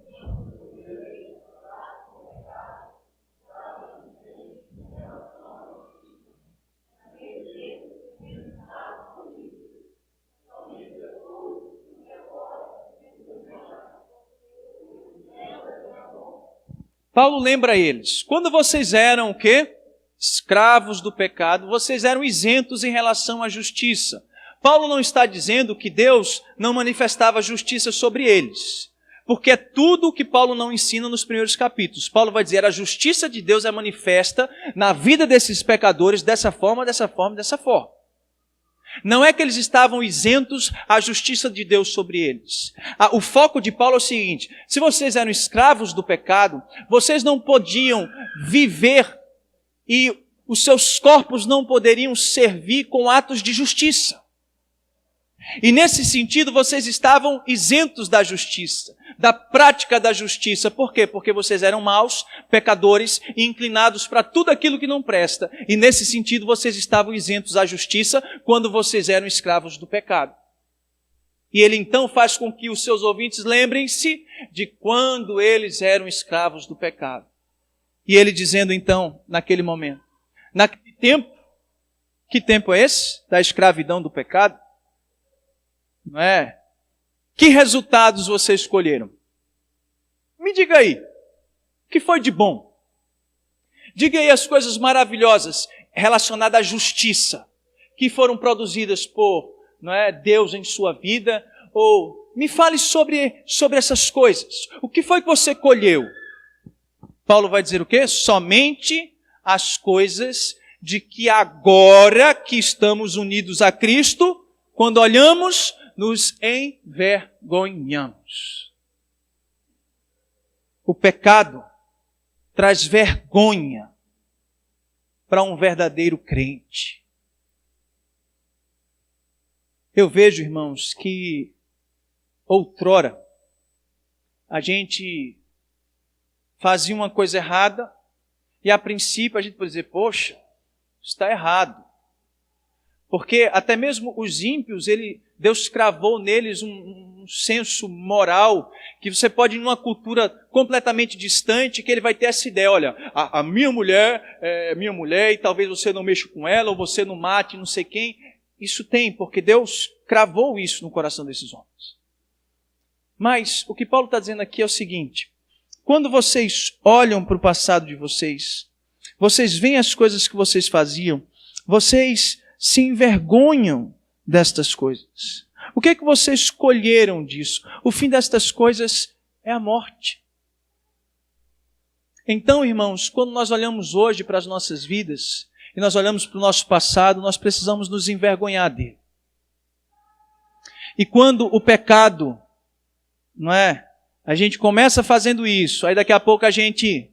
Paulo lembra eles, quando vocês eram o quê? Escravos do pecado, vocês eram isentos em relação à justiça. Paulo não está dizendo que Deus não manifestava justiça sobre eles, porque é tudo o que Paulo não ensina nos primeiros capítulos. Paulo vai dizer, a justiça de Deus é manifesta na vida desses pecadores dessa forma, dessa forma, dessa forma. Não é que eles estavam isentos à justiça de Deus sobre eles. O foco de Paulo é o seguinte, se vocês eram escravos do pecado, vocês não podiam viver e os seus corpos não poderiam servir com atos de justiça. E nesse sentido, vocês estavam isentos da justiça, da prática da justiça. Por quê? Porque vocês eram maus, pecadores e inclinados para tudo aquilo que não presta. E nesse sentido, vocês estavam isentos à justiça quando vocês eram escravos do pecado. E ele então faz com que os seus ouvintes lembrem-se de quando eles eram escravos do pecado. E ele dizendo então, naquele momento, naquele tempo, que tempo é esse? Da escravidão do pecado? Não é? Que resultados vocês escolheram? Me diga aí, o que foi de bom? Diga aí as coisas maravilhosas relacionadas à justiça, que foram produzidas por, não é, Deus em sua vida, ou me fale sobre essas coisas. O que foi que você colheu? Paulo vai dizer o quê? Somente as coisas de que agora que estamos unidos a Cristo, quando olhamos, nos envergonhamos. O pecado traz vergonha para um verdadeiro crente. Eu vejo, irmãos, que outrora a gente fazia uma coisa errada e a princípio a gente pode dizer, poxa, isso está errado. Porque até mesmo os ímpios, Deus cravou neles um senso moral, que você pode ir numa cultura completamente distante, que ele vai ter essa ideia, olha, a minha mulher é minha mulher e talvez você não mexa com ela, ou você não mate não sei quem. Isso tem, porque Deus cravou isso no coração desses homens. Mas o que Paulo está dizendo aqui é o seguinte, quando vocês olham para o passado de vocês, vocês veem as coisas que vocês faziam, vocês se envergonham destas coisas. O que é que vocês escolheram disso? O fim destas coisas é a morte. Então, irmãos, quando nós olhamos hoje para as nossas vidas, e nós olhamos para o nosso passado, nós precisamos nos envergonhar dele. E quando o pecado, não é? A gente começa fazendo isso, aí daqui a pouco a gente,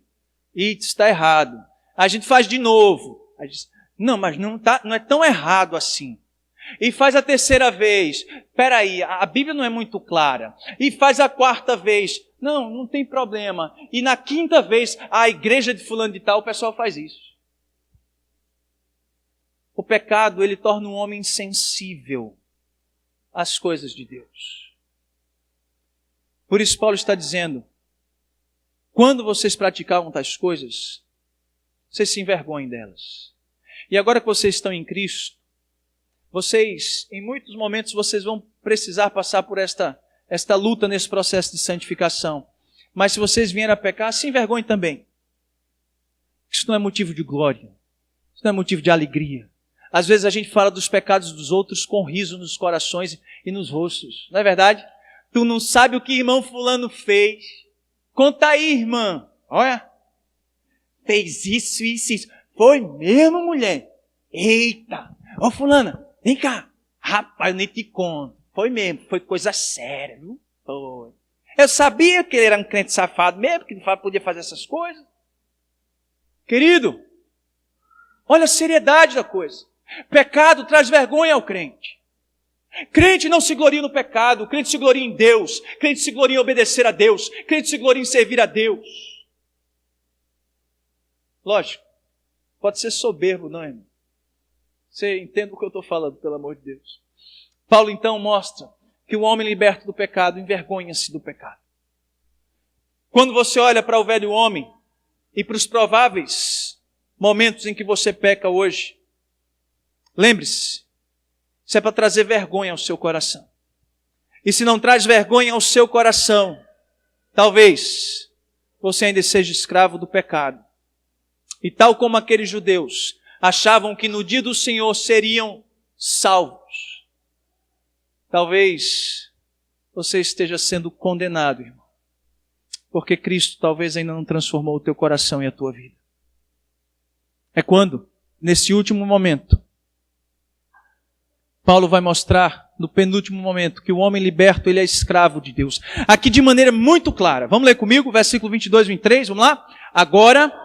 está errado. A gente faz de novo. A gente, não, mas não é tão errado assim. E faz a terceira vez. Espera aí, a Bíblia não é muito clara. E faz a quarta vez. Não tem problema. E na quinta vez, a igreja de fulano de tal, o pessoal faz isso. O pecado, ele torna um homem insensível às coisas de Deus. Por isso Paulo está dizendo, quando vocês praticavam tais coisas, vocês se envergonhem delas. E agora que vocês estão em Cristo, vocês, em muitos momentos, vocês vão precisar passar por esta luta nesse processo de santificação. Mas se vocês vierem a pecar, se envergonhem também. Isso não é motivo de glória. Isso não é motivo de alegria. Às vezes a gente fala dos pecados dos outros com riso nos corações e nos rostos. Não é verdade? Tu não sabe o que irmão fulano fez. Conta aí, irmã. Olha. Fez isso, isso, isso. Foi mesmo, mulher? Eita. Ó, fulana, vem cá. Rapaz, eu nem te conto. Foi mesmo. Foi coisa séria, viu? Foi. Eu sabia que ele era um crente safado mesmo, que podia fazer essas coisas. Querido, olha a seriedade da coisa. Pecado traz vergonha ao crente. Crente não se gloria no pecado, crente se gloria em Deus, crente se gloria em obedecer a Deus, crente se gloria em servir a Deus. Lógico, pode ser soberbo, não, irmão? Você entende o que eu estou falando, pelo amor de Deus. Paulo então mostra que o homem liberto do pecado envergonha-se do pecado. Quando você olha para o velho homem e para os prováveis momentos em que você peca hoje, lembre-se, isso é para trazer vergonha ao seu coração. E se não traz vergonha ao seu coração, talvez você ainda seja escravo do pecado. E tal como aqueles judeus achavam que no dia do Senhor seriam salvos, talvez você esteja sendo condenado, irmão. Porque Cristo talvez ainda não transformou o teu coração e a tua vida. É quando, nesse último momento, Paulo vai mostrar, no penúltimo momento, que o homem liberto, ele é escravo de Deus. Aqui de maneira muito clara. Vamos ler comigo, versículo 22 e 23, vamos lá? Agora...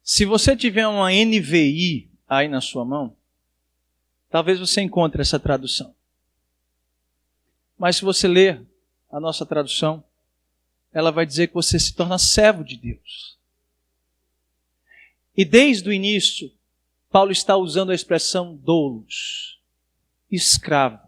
Se você tiver uma NVI aí na sua mão, talvez você encontre essa tradução. Mas se você ler a nossa tradução, ela vai dizer que você se torna servo de Deus. E desde o início, Paulo está usando a expressão doulos, escravo.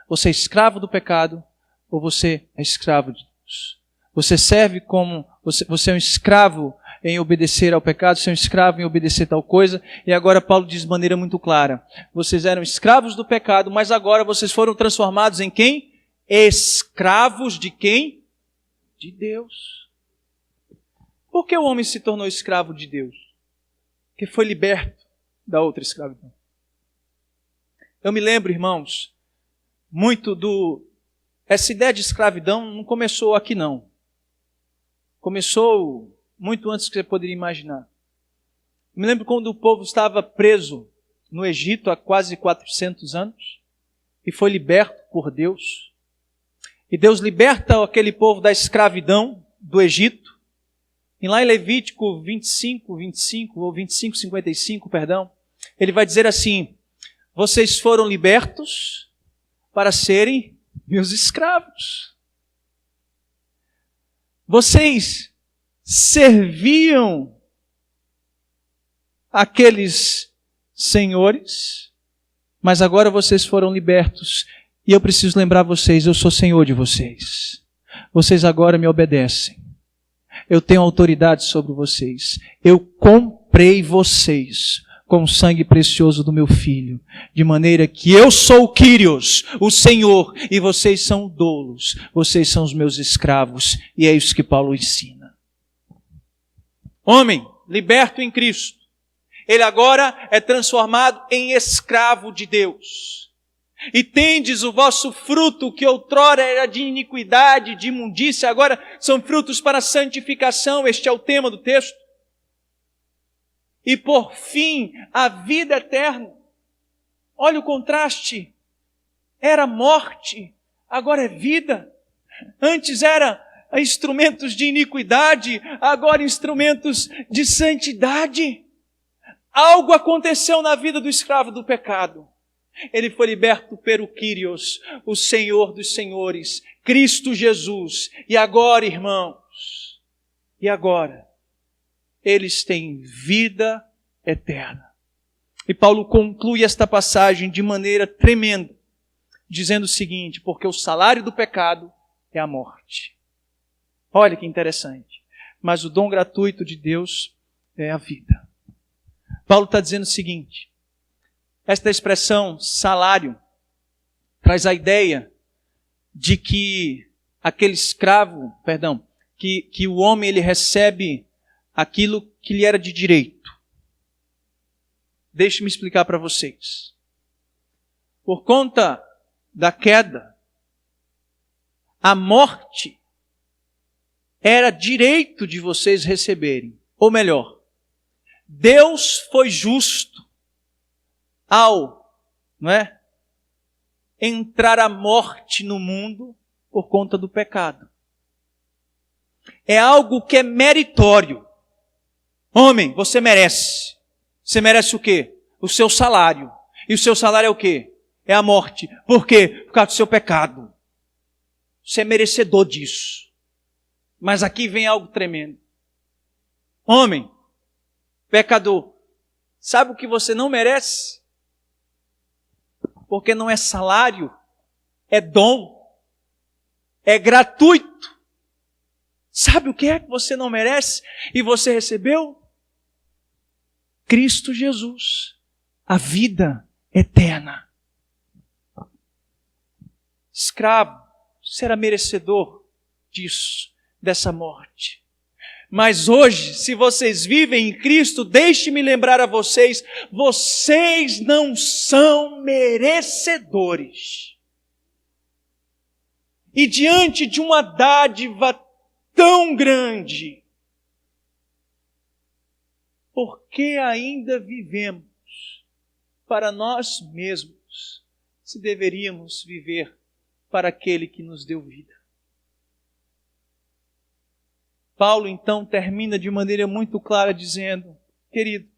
Você é escravo do pecado ou você é escravo de Deus? Você serve como... Você é um escravo em obedecer ao pecado, ser um escravo em obedecer tal coisa. E agora Paulo diz de maneira muito clara, vocês eram escravos do pecado, mas agora vocês foram transformados em quem? Escravos de quem? De Deus. Por que o homem se tornou escravo de Deus? Porque foi liberto da outra escravidão. Eu me lembro, irmãos, muito essa ideia de escravidão não começou aqui não. Começou muito antes do que você poderia imaginar. Me lembro quando o povo estava preso no Egito há quase 400 anos e foi liberto por Deus. E Deus liberta aquele povo da escravidão do Egito. E lá em Levítico 25, ou 25, 55, perdão, ele vai dizer assim, vocês foram libertos para serem meus escravos. Vocês serviam aqueles senhores, mas agora vocês foram libertos. E eu preciso lembrar vocês, eu sou senhor de vocês. Vocês agora me obedecem. Eu tenho autoridade sobre vocês. Eu comprei vocês com o sangue precioso do meu Filho, de maneira que eu sou o Kyrios, o Senhor, e vocês são doulos, vocês são os meus escravos, e é isso que Paulo ensina. Homem, liberto em Cristo, ele agora é transformado em escravo de Deus. E tendes o vosso fruto, que outrora era de iniquidade, de imundícia, agora são frutos para a santificação, este é o tema do texto. E por fim, a vida eterna. Olha o contraste. Era morte, agora é vida. Antes era instrumentos de iniquidade, agora instrumentos de santidade. Algo aconteceu na vida do escravo do pecado. Ele foi liberto pelo Kyrios, o Senhor dos Senhores, Cristo Jesus. E agora, irmãos, eles têm vida eterna. E Paulo conclui esta passagem de maneira tremenda, dizendo o seguinte: porque o salário do pecado é a morte. Olha que interessante. Mas o dom gratuito de Deus é a vida. Paulo está dizendo o seguinte: esta expressão salário traz a ideia de que aquele escravo, que o homem ele recebe aquilo que lhe era de direito. Deixe-me explicar para vocês. Por conta da queda, a morte era direito de vocês receberem. Ou melhor, Deus foi justo ao, entrar a morte no mundo por conta do pecado. É algo que é meritório. Homem, você merece. Você merece o quê? O seu salário. E o seu salário é o quê? É a morte. Por quê? Por causa do seu pecado. Você é merecedor disso. Mas aqui vem algo tremendo. Homem, pecador, sabe o que você não merece? Porque não é salário, é dom, é gratuito. Sabe o que é que você não merece e você recebeu? Cristo Jesus, a vida eterna. Escravo, você era merecedor disso, dessa morte. Mas hoje, se vocês vivem em Cristo, deixe-me lembrar a vocês, vocês não são merecedores. E diante de uma dádiva tão grande, por que ainda vivemos para nós mesmos, se deveríamos viver para aquele que nos deu vida? Paulo então termina de maneira muito clara dizendo: querido,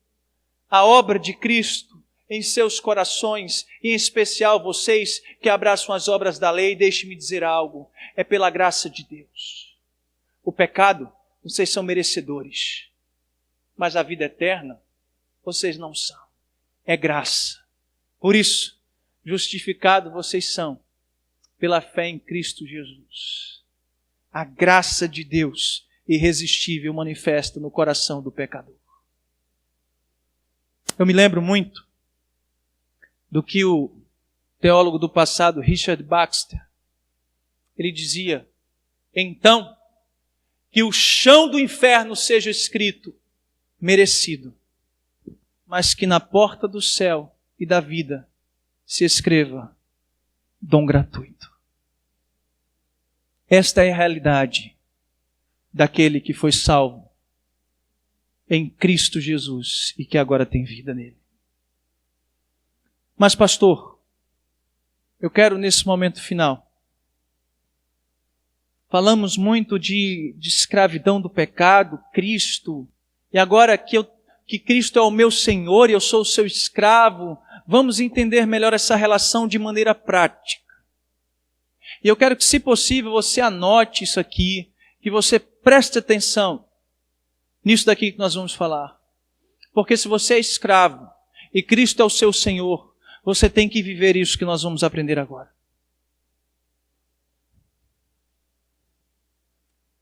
a obra de Cristo em seus corações, e em especial vocês que abraçam as obras da lei, deixe-me dizer algo, é pela graça de Deus. O pecado, vocês são merecedores, mas a vida eterna, vocês não são. É graça. Por isso, justificados vocês são pela fé em Cristo Jesus. A graça de Deus irresistível manifesta no coração do pecador. Eu me lembro muito do que o teólogo do passado, Richard Baxter, ele dizia: então, que o chão do inferno seja escrito merecido, mas que na porta do céu e da vida se escreva dom gratuito. Esta é a realidade daquele que foi salvo em Cristo Jesus e que agora tem vida nele. Mas, pastor, eu quero nesse momento final, falamos muito de escravidão do pecado, Cristo, e agora que Cristo é o meu Senhor e eu sou o seu escravo, vamos entender melhor essa relação de maneira prática. E eu quero que, se possível, você anote isso aqui, que você preste atenção nisso daqui que nós vamos falar. Porque se você é escravo e Cristo é o seu Senhor, você tem que viver isso que nós vamos aprender agora.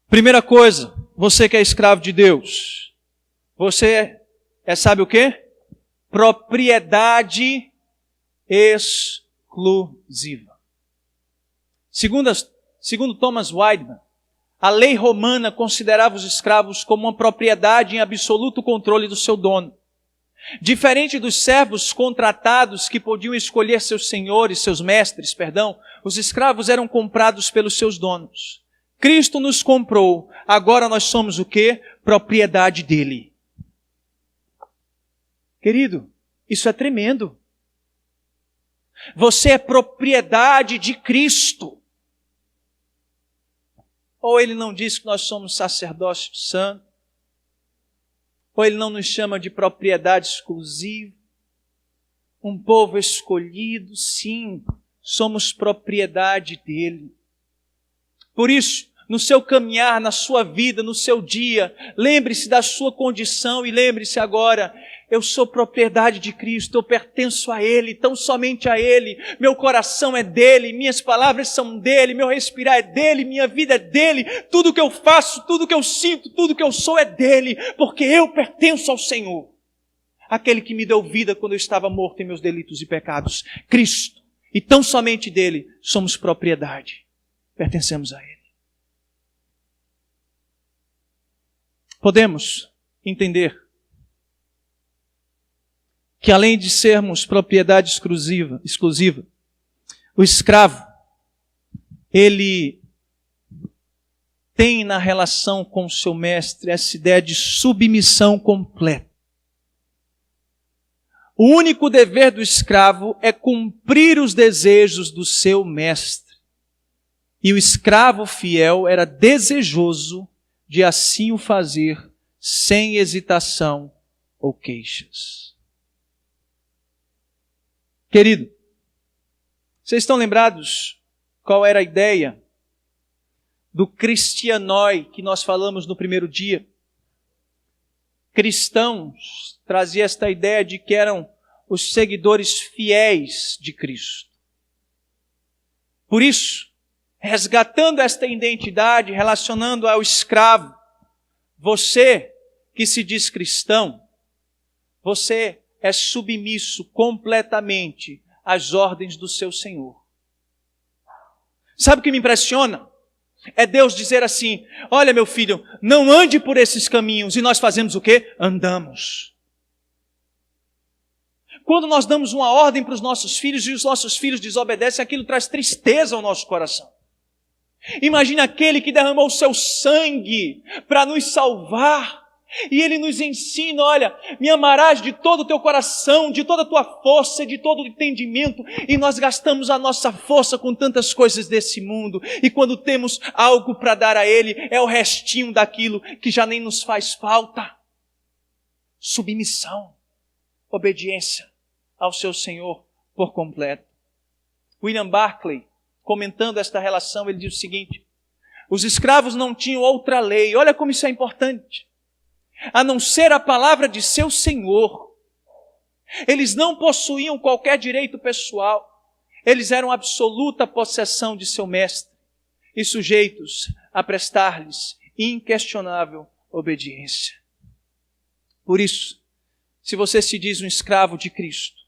Primeira coisa, você que é escravo de Deus, você sabe o quê? Propriedade exclusiva. Segundo Thomas Wideman, a lei romana considerava os escravos como uma propriedade em absoluto controle do seu dono. Diferente dos servos contratados que podiam escolher seus senhores, seus mestres, os escravos eram comprados pelos seus donos. Cristo nos comprou, agora nós somos o quê? Propriedade dele. Querido, isso é tremendo. Você é propriedade de Cristo. Ou Ele não diz que nós somos sacerdócio santo? Ou Ele não nos chama de propriedade exclusiva? Um povo escolhido, sim, somos propriedade dEle. Por isso, no seu caminhar, na sua vida, no seu dia, lembre-se da sua condição e lembre-se agora, eu sou propriedade de Cristo, eu pertenço a Ele, tão somente a Ele, meu coração é dEle, minhas palavras são dEle, meu respirar é dEle, minha vida é dEle, tudo que eu faço, tudo que eu sinto, tudo que eu sou é dEle, porque eu pertenço ao Senhor, aquele que me deu vida quando eu estava morto em meus delitos e pecados, Cristo, e tão somente dEle somos propriedade, pertencemos a Ele. Podemos entender que além de sermos propriedade exclusiva, o escravo, ele tem na relação com o seu mestre essa ideia de submissão completa. O único dever do escravo é cumprir os desejos do seu mestre. E o escravo fiel era desejoso de assim o fazer, sem hesitação ou queixas. Querido, vocês estão lembrados qual era a ideia do cristianoi que nós falamos no primeiro dia? Cristãos trazia esta ideia de que eram os seguidores fiéis de Cristo. Por isso, resgatando esta identidade, relacionando ao escravo, você que se diz cristão, você é submisso completamente às ordens do seu Senhor. Sabe o que me impressiona? É Deus dizer assim, olha meu filho, não ande por esses caminhos, e nós fazemos o quê? Andamos. Quando nós damos uma ordem para os nossos filhos e os nossos filhos desobedecem, aquilo traz tristeza ao nosso coração. Imagina aquele que derramou o seu sangue para nos salvar. E Ele nos ensina, olha, me amarás de todo o teu coração, de toda a tua força, de todo o entendimento. E nós gastamos a nossa força com tantas coisas desse mundo. E quando temos algo para dar a Ele, é o restinho daquilo que já nem nos faz falta. Submissão, obediência ao seu Senhor por completo. William Barclay, comentando esta relação, ele diz o seguinte: os escravos não tinham outra lei, olha como isso é importante, a não ser a palavra de seu Senhor. Eles não possuíam qualquer direito pessoal, eles eram absoluta possessão de seu mestre e sujeitos a prestar-lhes inquestionável obediência. Por isso, se você se diz um escravo de Cristo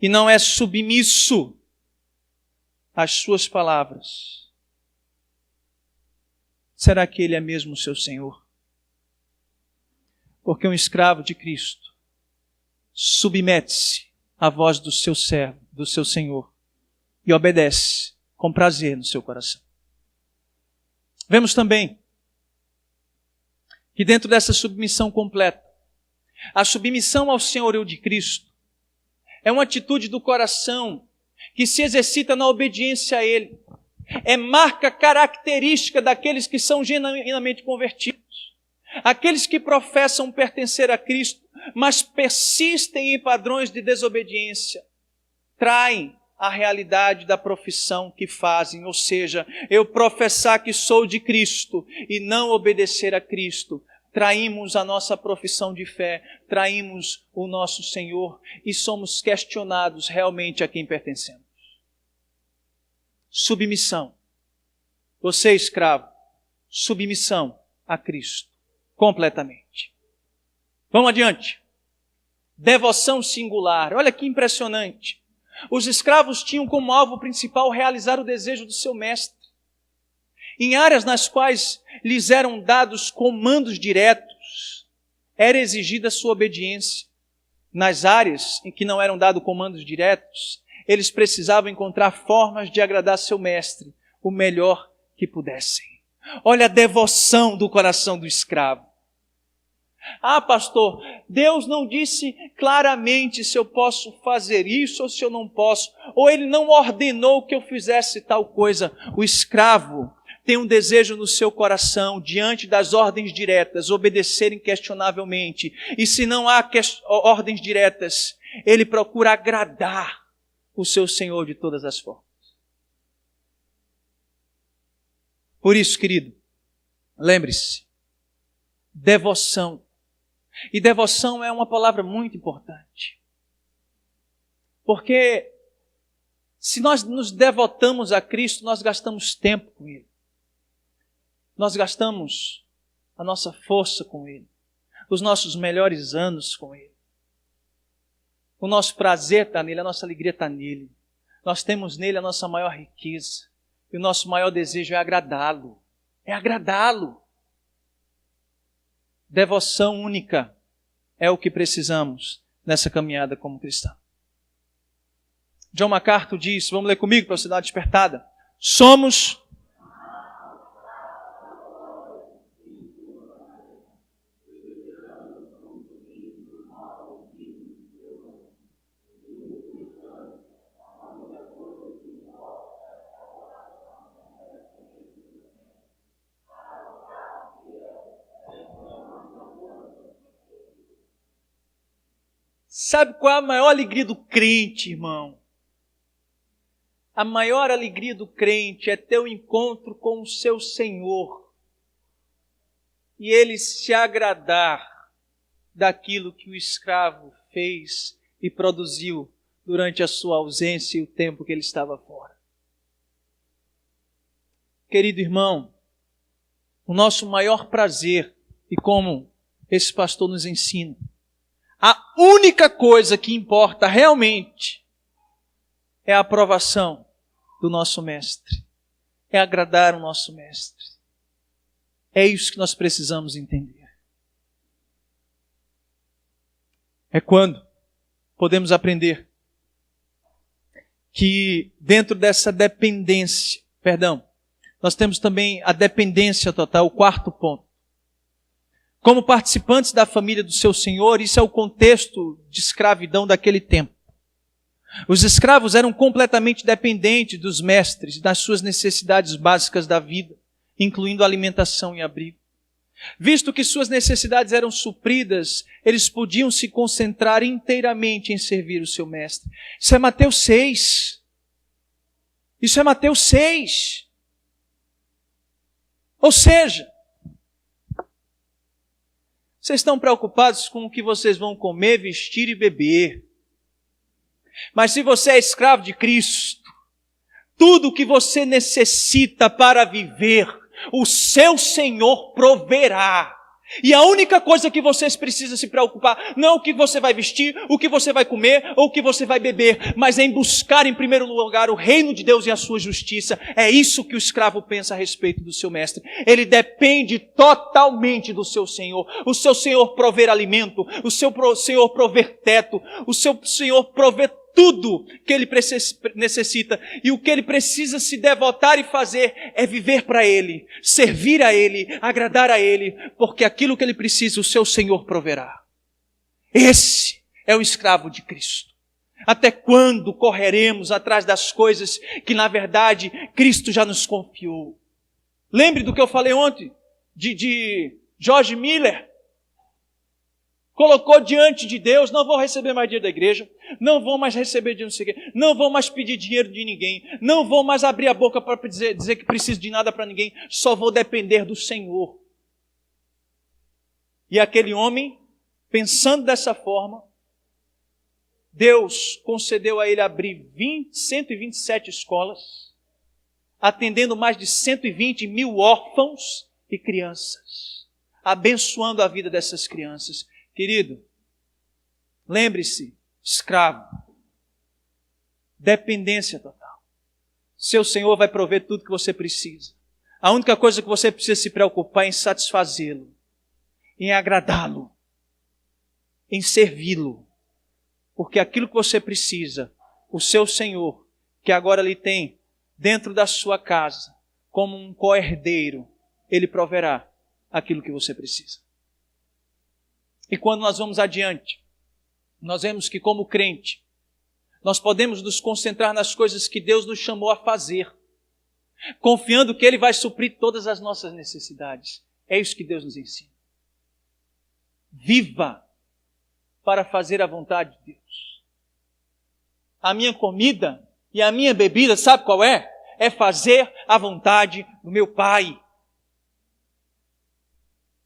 e não é submisso às suas palavras, será que Ele é mesmo o seu Senhor? Porque um escravo de Cristo submete-se à voz do seu servo, do seu Senhor, e obedece com prazer no seu coração. Vemos também que dentro dessa submissão completa, a submissão ao senhorio de Cristo é uma atitude do coração que se exercita na obediência a Ele. É marca característica daqueles que são genuinamente convertidos. Aqueles que professam pertencer a Cristo, mas persistem em padrões de desobediência, traem a realidade da profissão que fazem. Ou seja, eu professar que sou de Cristo e não obedecer a Cristo, traímos a nossa profissão de fé, traímos o nosso Senhor e somos questionados realmente a quem pertencemos. Submissão. Você, escravo, submissão a Cristo, completamente. Vamos adiante. Devoção singular. Olha que impressionante. Os escravos tinham como alvo principal realizar o desejo do seu mestre. Em áreas nas quais lhes eram dados comandos diretos, era exigida sua obediência. Nas áreas em que não eram dados comandos diretos, eles precisavam encontrar formas de agradar seu mestre o melhor que pudessem. Olha a devoção do coração do escravo. Ah, pastor, Deus não disse claramente se eu posso fazer isso ou se eu não posso, ou Ele não ordenou que eu fizesse tal coisa. O escravo tem um desejo no seu coração, diante das ordens diretas, obedecer inquestionavelmente. E se não há ordens diretas, ele procura agradar o seu Senhor de todas as formas. Por isso, querido, lembre-se, devoção. E devoção é uma palavra muito importante. Porque se nós nos devotamos a Cristo, nós gastamos tempo com Ele. Nós gastamos a nossa força com Ele. Os nossos melhores anos com Ele. O nosso prazer está nele, a nossa alegria está nele. Nós temos nele a nossa maior riqueza. E o nosso maior desejo é agradá-lo. É agradá-lo. Devoção única é o que precisamos nessa caminhada como cristão. John MacArthur diz, vamos ler comigo para você dar uma despertada. Somos Sabe qual é a maior alegria do crente, irmão? A maior alegria do crente é ter o encontro com o seu Senhor e ele se agradar daquilo que o escravo fez e produziu durante a sua ausência e o tempo que ele estava fora. Querido irmão, o nosso maior prazer, e como esse pastor nos ensina, a única coisa que importa realmente é a aprovação do nosso mestre. É agradar o nosso mestre. É isso que nós precisamos entender. É quando podemos aprender que dentro dessa dependência, nós temos também a dependência total, o quarto ponto. Como participantes da família do seu Senhor, isso é o contexto de escravidão daquele tempo. Os escravos eram completamente dependentes dos mestres, das suas necessidades básicas da vida, incluindo alimentação e abrigo. Visto que suas necessidades eram supridas, eles podiam se concentrar inteiramente em servir o seu mestre. Isso é Mateus 6. Isso é Mateus 6. Ou seja, vocês estão preocupados com o que vocês vão comer, vestir e beber. Mas se você é escravo de Cristo, tudo o que você necessita para viver, o seu Senhor proverá. E a única coisa que vocês precisam se preocupar não é o que você vai vestir, o que você vai comer ou o que você vai beber, mas é em buscar em primeiro lugar o reino de Deus e a sua justiça. É isso que o escravo pensa a respeito do seu mestre. Ele depende totalmente do seu Senhor. O seu Senhor prover alimento, o seu Senhor prover teto, o seu Senhor prover tudo que ele necessita. E o que ele precisa se devotar e fazer é viver para ele, servir a ele, agradar a ele, porque aquilo que ele precisa, o seu Senhor proverá. Esse é o escravo de Cristo. Até quando correremos atrás das coisas que, na verdade, Cristo já nos confiou? Lembre do que eu falei ontem, de George Miller. Colocou diante de Deus, não vou receber mais dinheiro da igreja, não vou mais receber dinheiro, não sei o quê, não vou mais pedir dinheiro de ninguém, não vou mais abrir a boca para dizer que preciso de nada para ninguém, só vou depender do Senhor. E aquele homem, pensando dessa forma, Deus concedeu a ele abrir 127 escolas, atendendo mais de 120 mil órfãos e crianças, abençoando a vida dessas crianças. Querido, lembre-se, escravo, dependência total. Seu Senhor vai prover tudo que você precisa. A única coisa que você precisa se preocupar é em satisfazê-lo, em agradá-lo, em servi-lo. Porque aquilo que você precisa, o seu Senhor, que agora lhe tem dentro da sua casa, como um co-herdeiro, Ele proverá aquilo que você precisa. E quando nós vamos adiante, nós vemos que como crente, nós podemos nos concentrar nas coisas que Deus nos chamou a fazer. confiando que Ele vai suprir todas as nossas necessidades. É isso que Deus nos ensina. Viva para fazer a vontade de Deus. A minha comida e a minha bebida, sabe qual é? É fazer a vontade do meu Pai.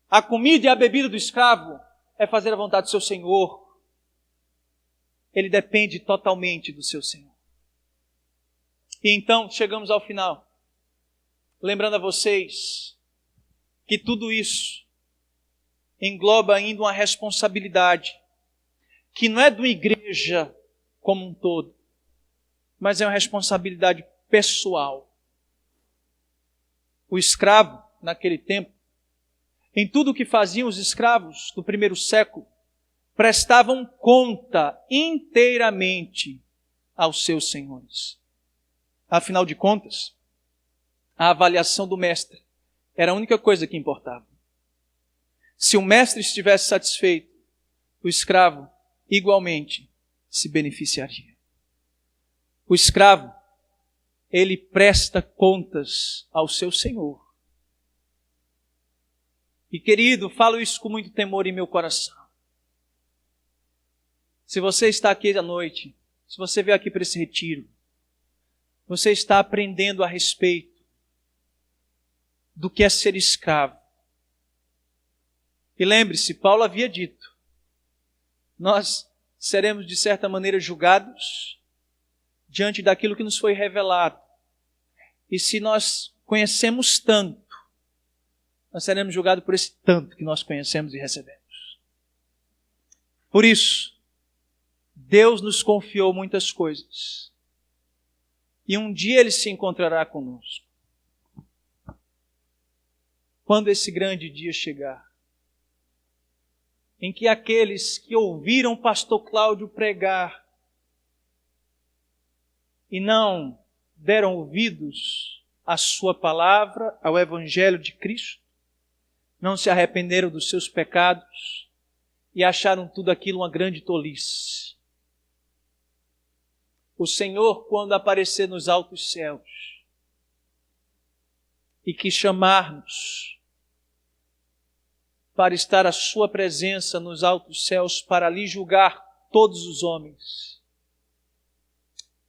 A comida e a bebida do escravo é fazer a vontade do seu Senhor. Ele depende totalmente do seu Senhor. E então chegamos ao final, lembrando a vocês que tudo isso engloba ainda uma responsabilidade que não é da igreja como um todo, mas é uma responsabilidade pessoal. O escravo, naquele tempo, em tudo o que faziam os escravos do primeiro século, prestavam conta inteiramente aos seus senhores. Afinal de contas, a avaliação do mestre era a única coisa que importava. Se o mestre estivesse satisfeito, o escravo igualmente se beneficiaria. O escravo, ele presta contas ao seu senhor. E querido, falo isso com muito temor em meu coração. Se você está aqui à noite, se você veio aqui para esse retiro, você está aprendendo a respeito do que é ser escravo. E lembre-se, Paulo havia dito, nós seremos de certa maneira julgados diante daquilo que nos foi revelado. E se nós conhecemos tanto, nós seremos julgados por esse tanto que nós conhecemos e recebemos. Por isso, Deus nos confiou muitas coisas. E um dia Ele se encontrará conosco. Quando esse grande dia chegar, em que aqueles que ouviram o pastor Cláudio pregar e não deram ouvidos à sua palavra, ao Evangelho de Cristo, não se arrependeram dos seus pecados e acharam tudo aquilo uma grande tolice. O Senhor, quando aparecer nos altos céus e que chamar-nos para estar à sua presença nos altos céus, para ali julgar todos os homens,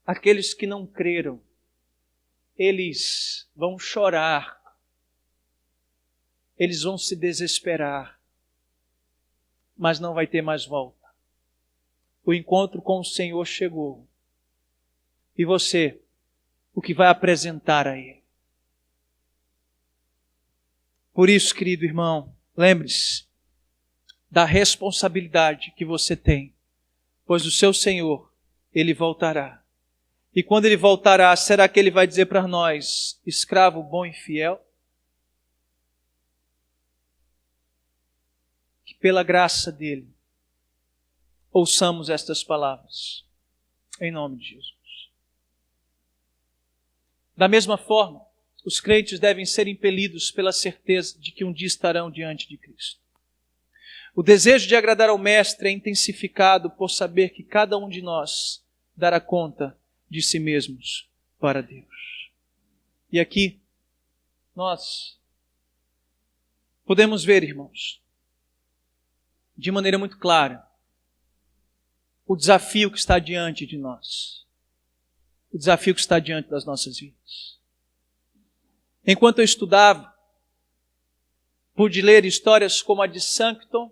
aqueles que não creram, eles vão chorar, eles vão se desesperar, mas não vai ter mais volta. O encontro com o Senhor chegou. E você, o que vai apresentar a Ele? Por isso, querido irmão, lembre-se da responsabilidade que você tem, pois o seu Senhor, Ele voltará. E quando Ele voltará, será que Ele vai dizer para nós, escravo bom e fiel? Que pela graça dEle, ouçamos estas palavras, em nome de Jesus. Da mesma forma, os crentes devem ser impelidos pela certeza de que um dia estarão diante de Cristo. O desejo de agradar ao Mestre é intensificado por saber que cada um de nós dará conta de si mesmos para Deus. E aqui, nós podemos ver, irmãos, de maneira muito clara, o desafio que está diante de nós. O desafio que está diante das nossas vidas. Enquanto eu estudava, pude ler histórias como a de Sancton,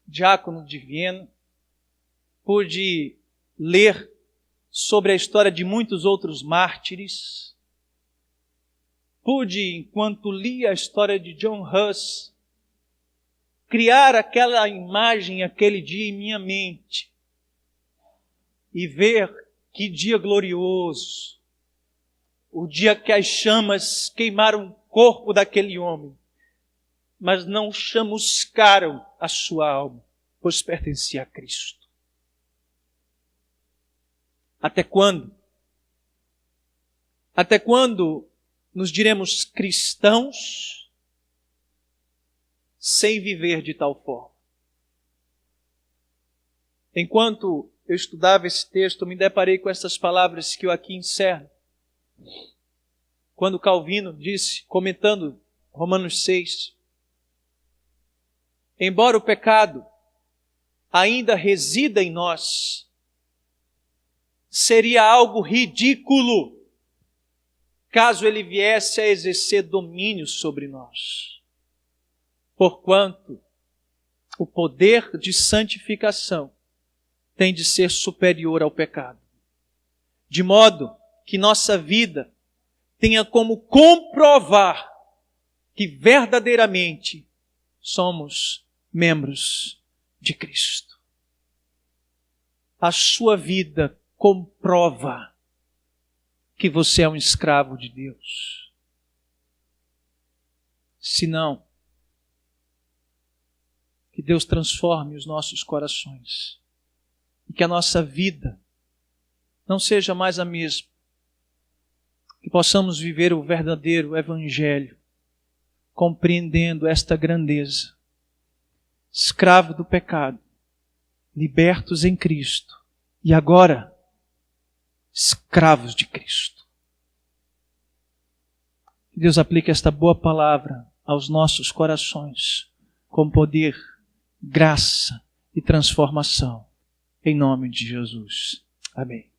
diácono de Viena, pude ler sobre a história de muitos outros mártires, pude, enquanto lia a história de John Huss, criar aquela imagem aquele dia em minha mente e ver que dia glorioso, o dia que as chamas queimaram o corpo daquele homem, mas não chamuscaram a sua alma, pois pertencia a Cristo. Até quando? Até quando nos diremos cristãos sem viver de tal forma? Enquanto eu estudava esse texto, eu me deparei com essas palavras que eu aqui encerro. quando Calvino disse, comentando Romanos 6, embora o pecado ainda resida em nós, seria algo ridículo caso ele viesse a exercer domínio sobre nós. Porquanto o poder de santificação tem de ser superior ao pecado, de modo que nossa vida tenha como comprovar que verdadeiramente somos membros de Cristo. A sua vida comprova que você é um escravo de Deus. Se não, que Deus transforme os nossos corações e que a nossa vida não seja mais a mesma. Que possamos viver o verdadeiro Evangelho, compreendendo esta grandeza. Escravo do pecado, libertos em Cristo e agora escravos de Cristo. Que Deus aplique esta boa palavra aos nossos corações com poder, graça e transformação. Em nome de Jesus. Amém.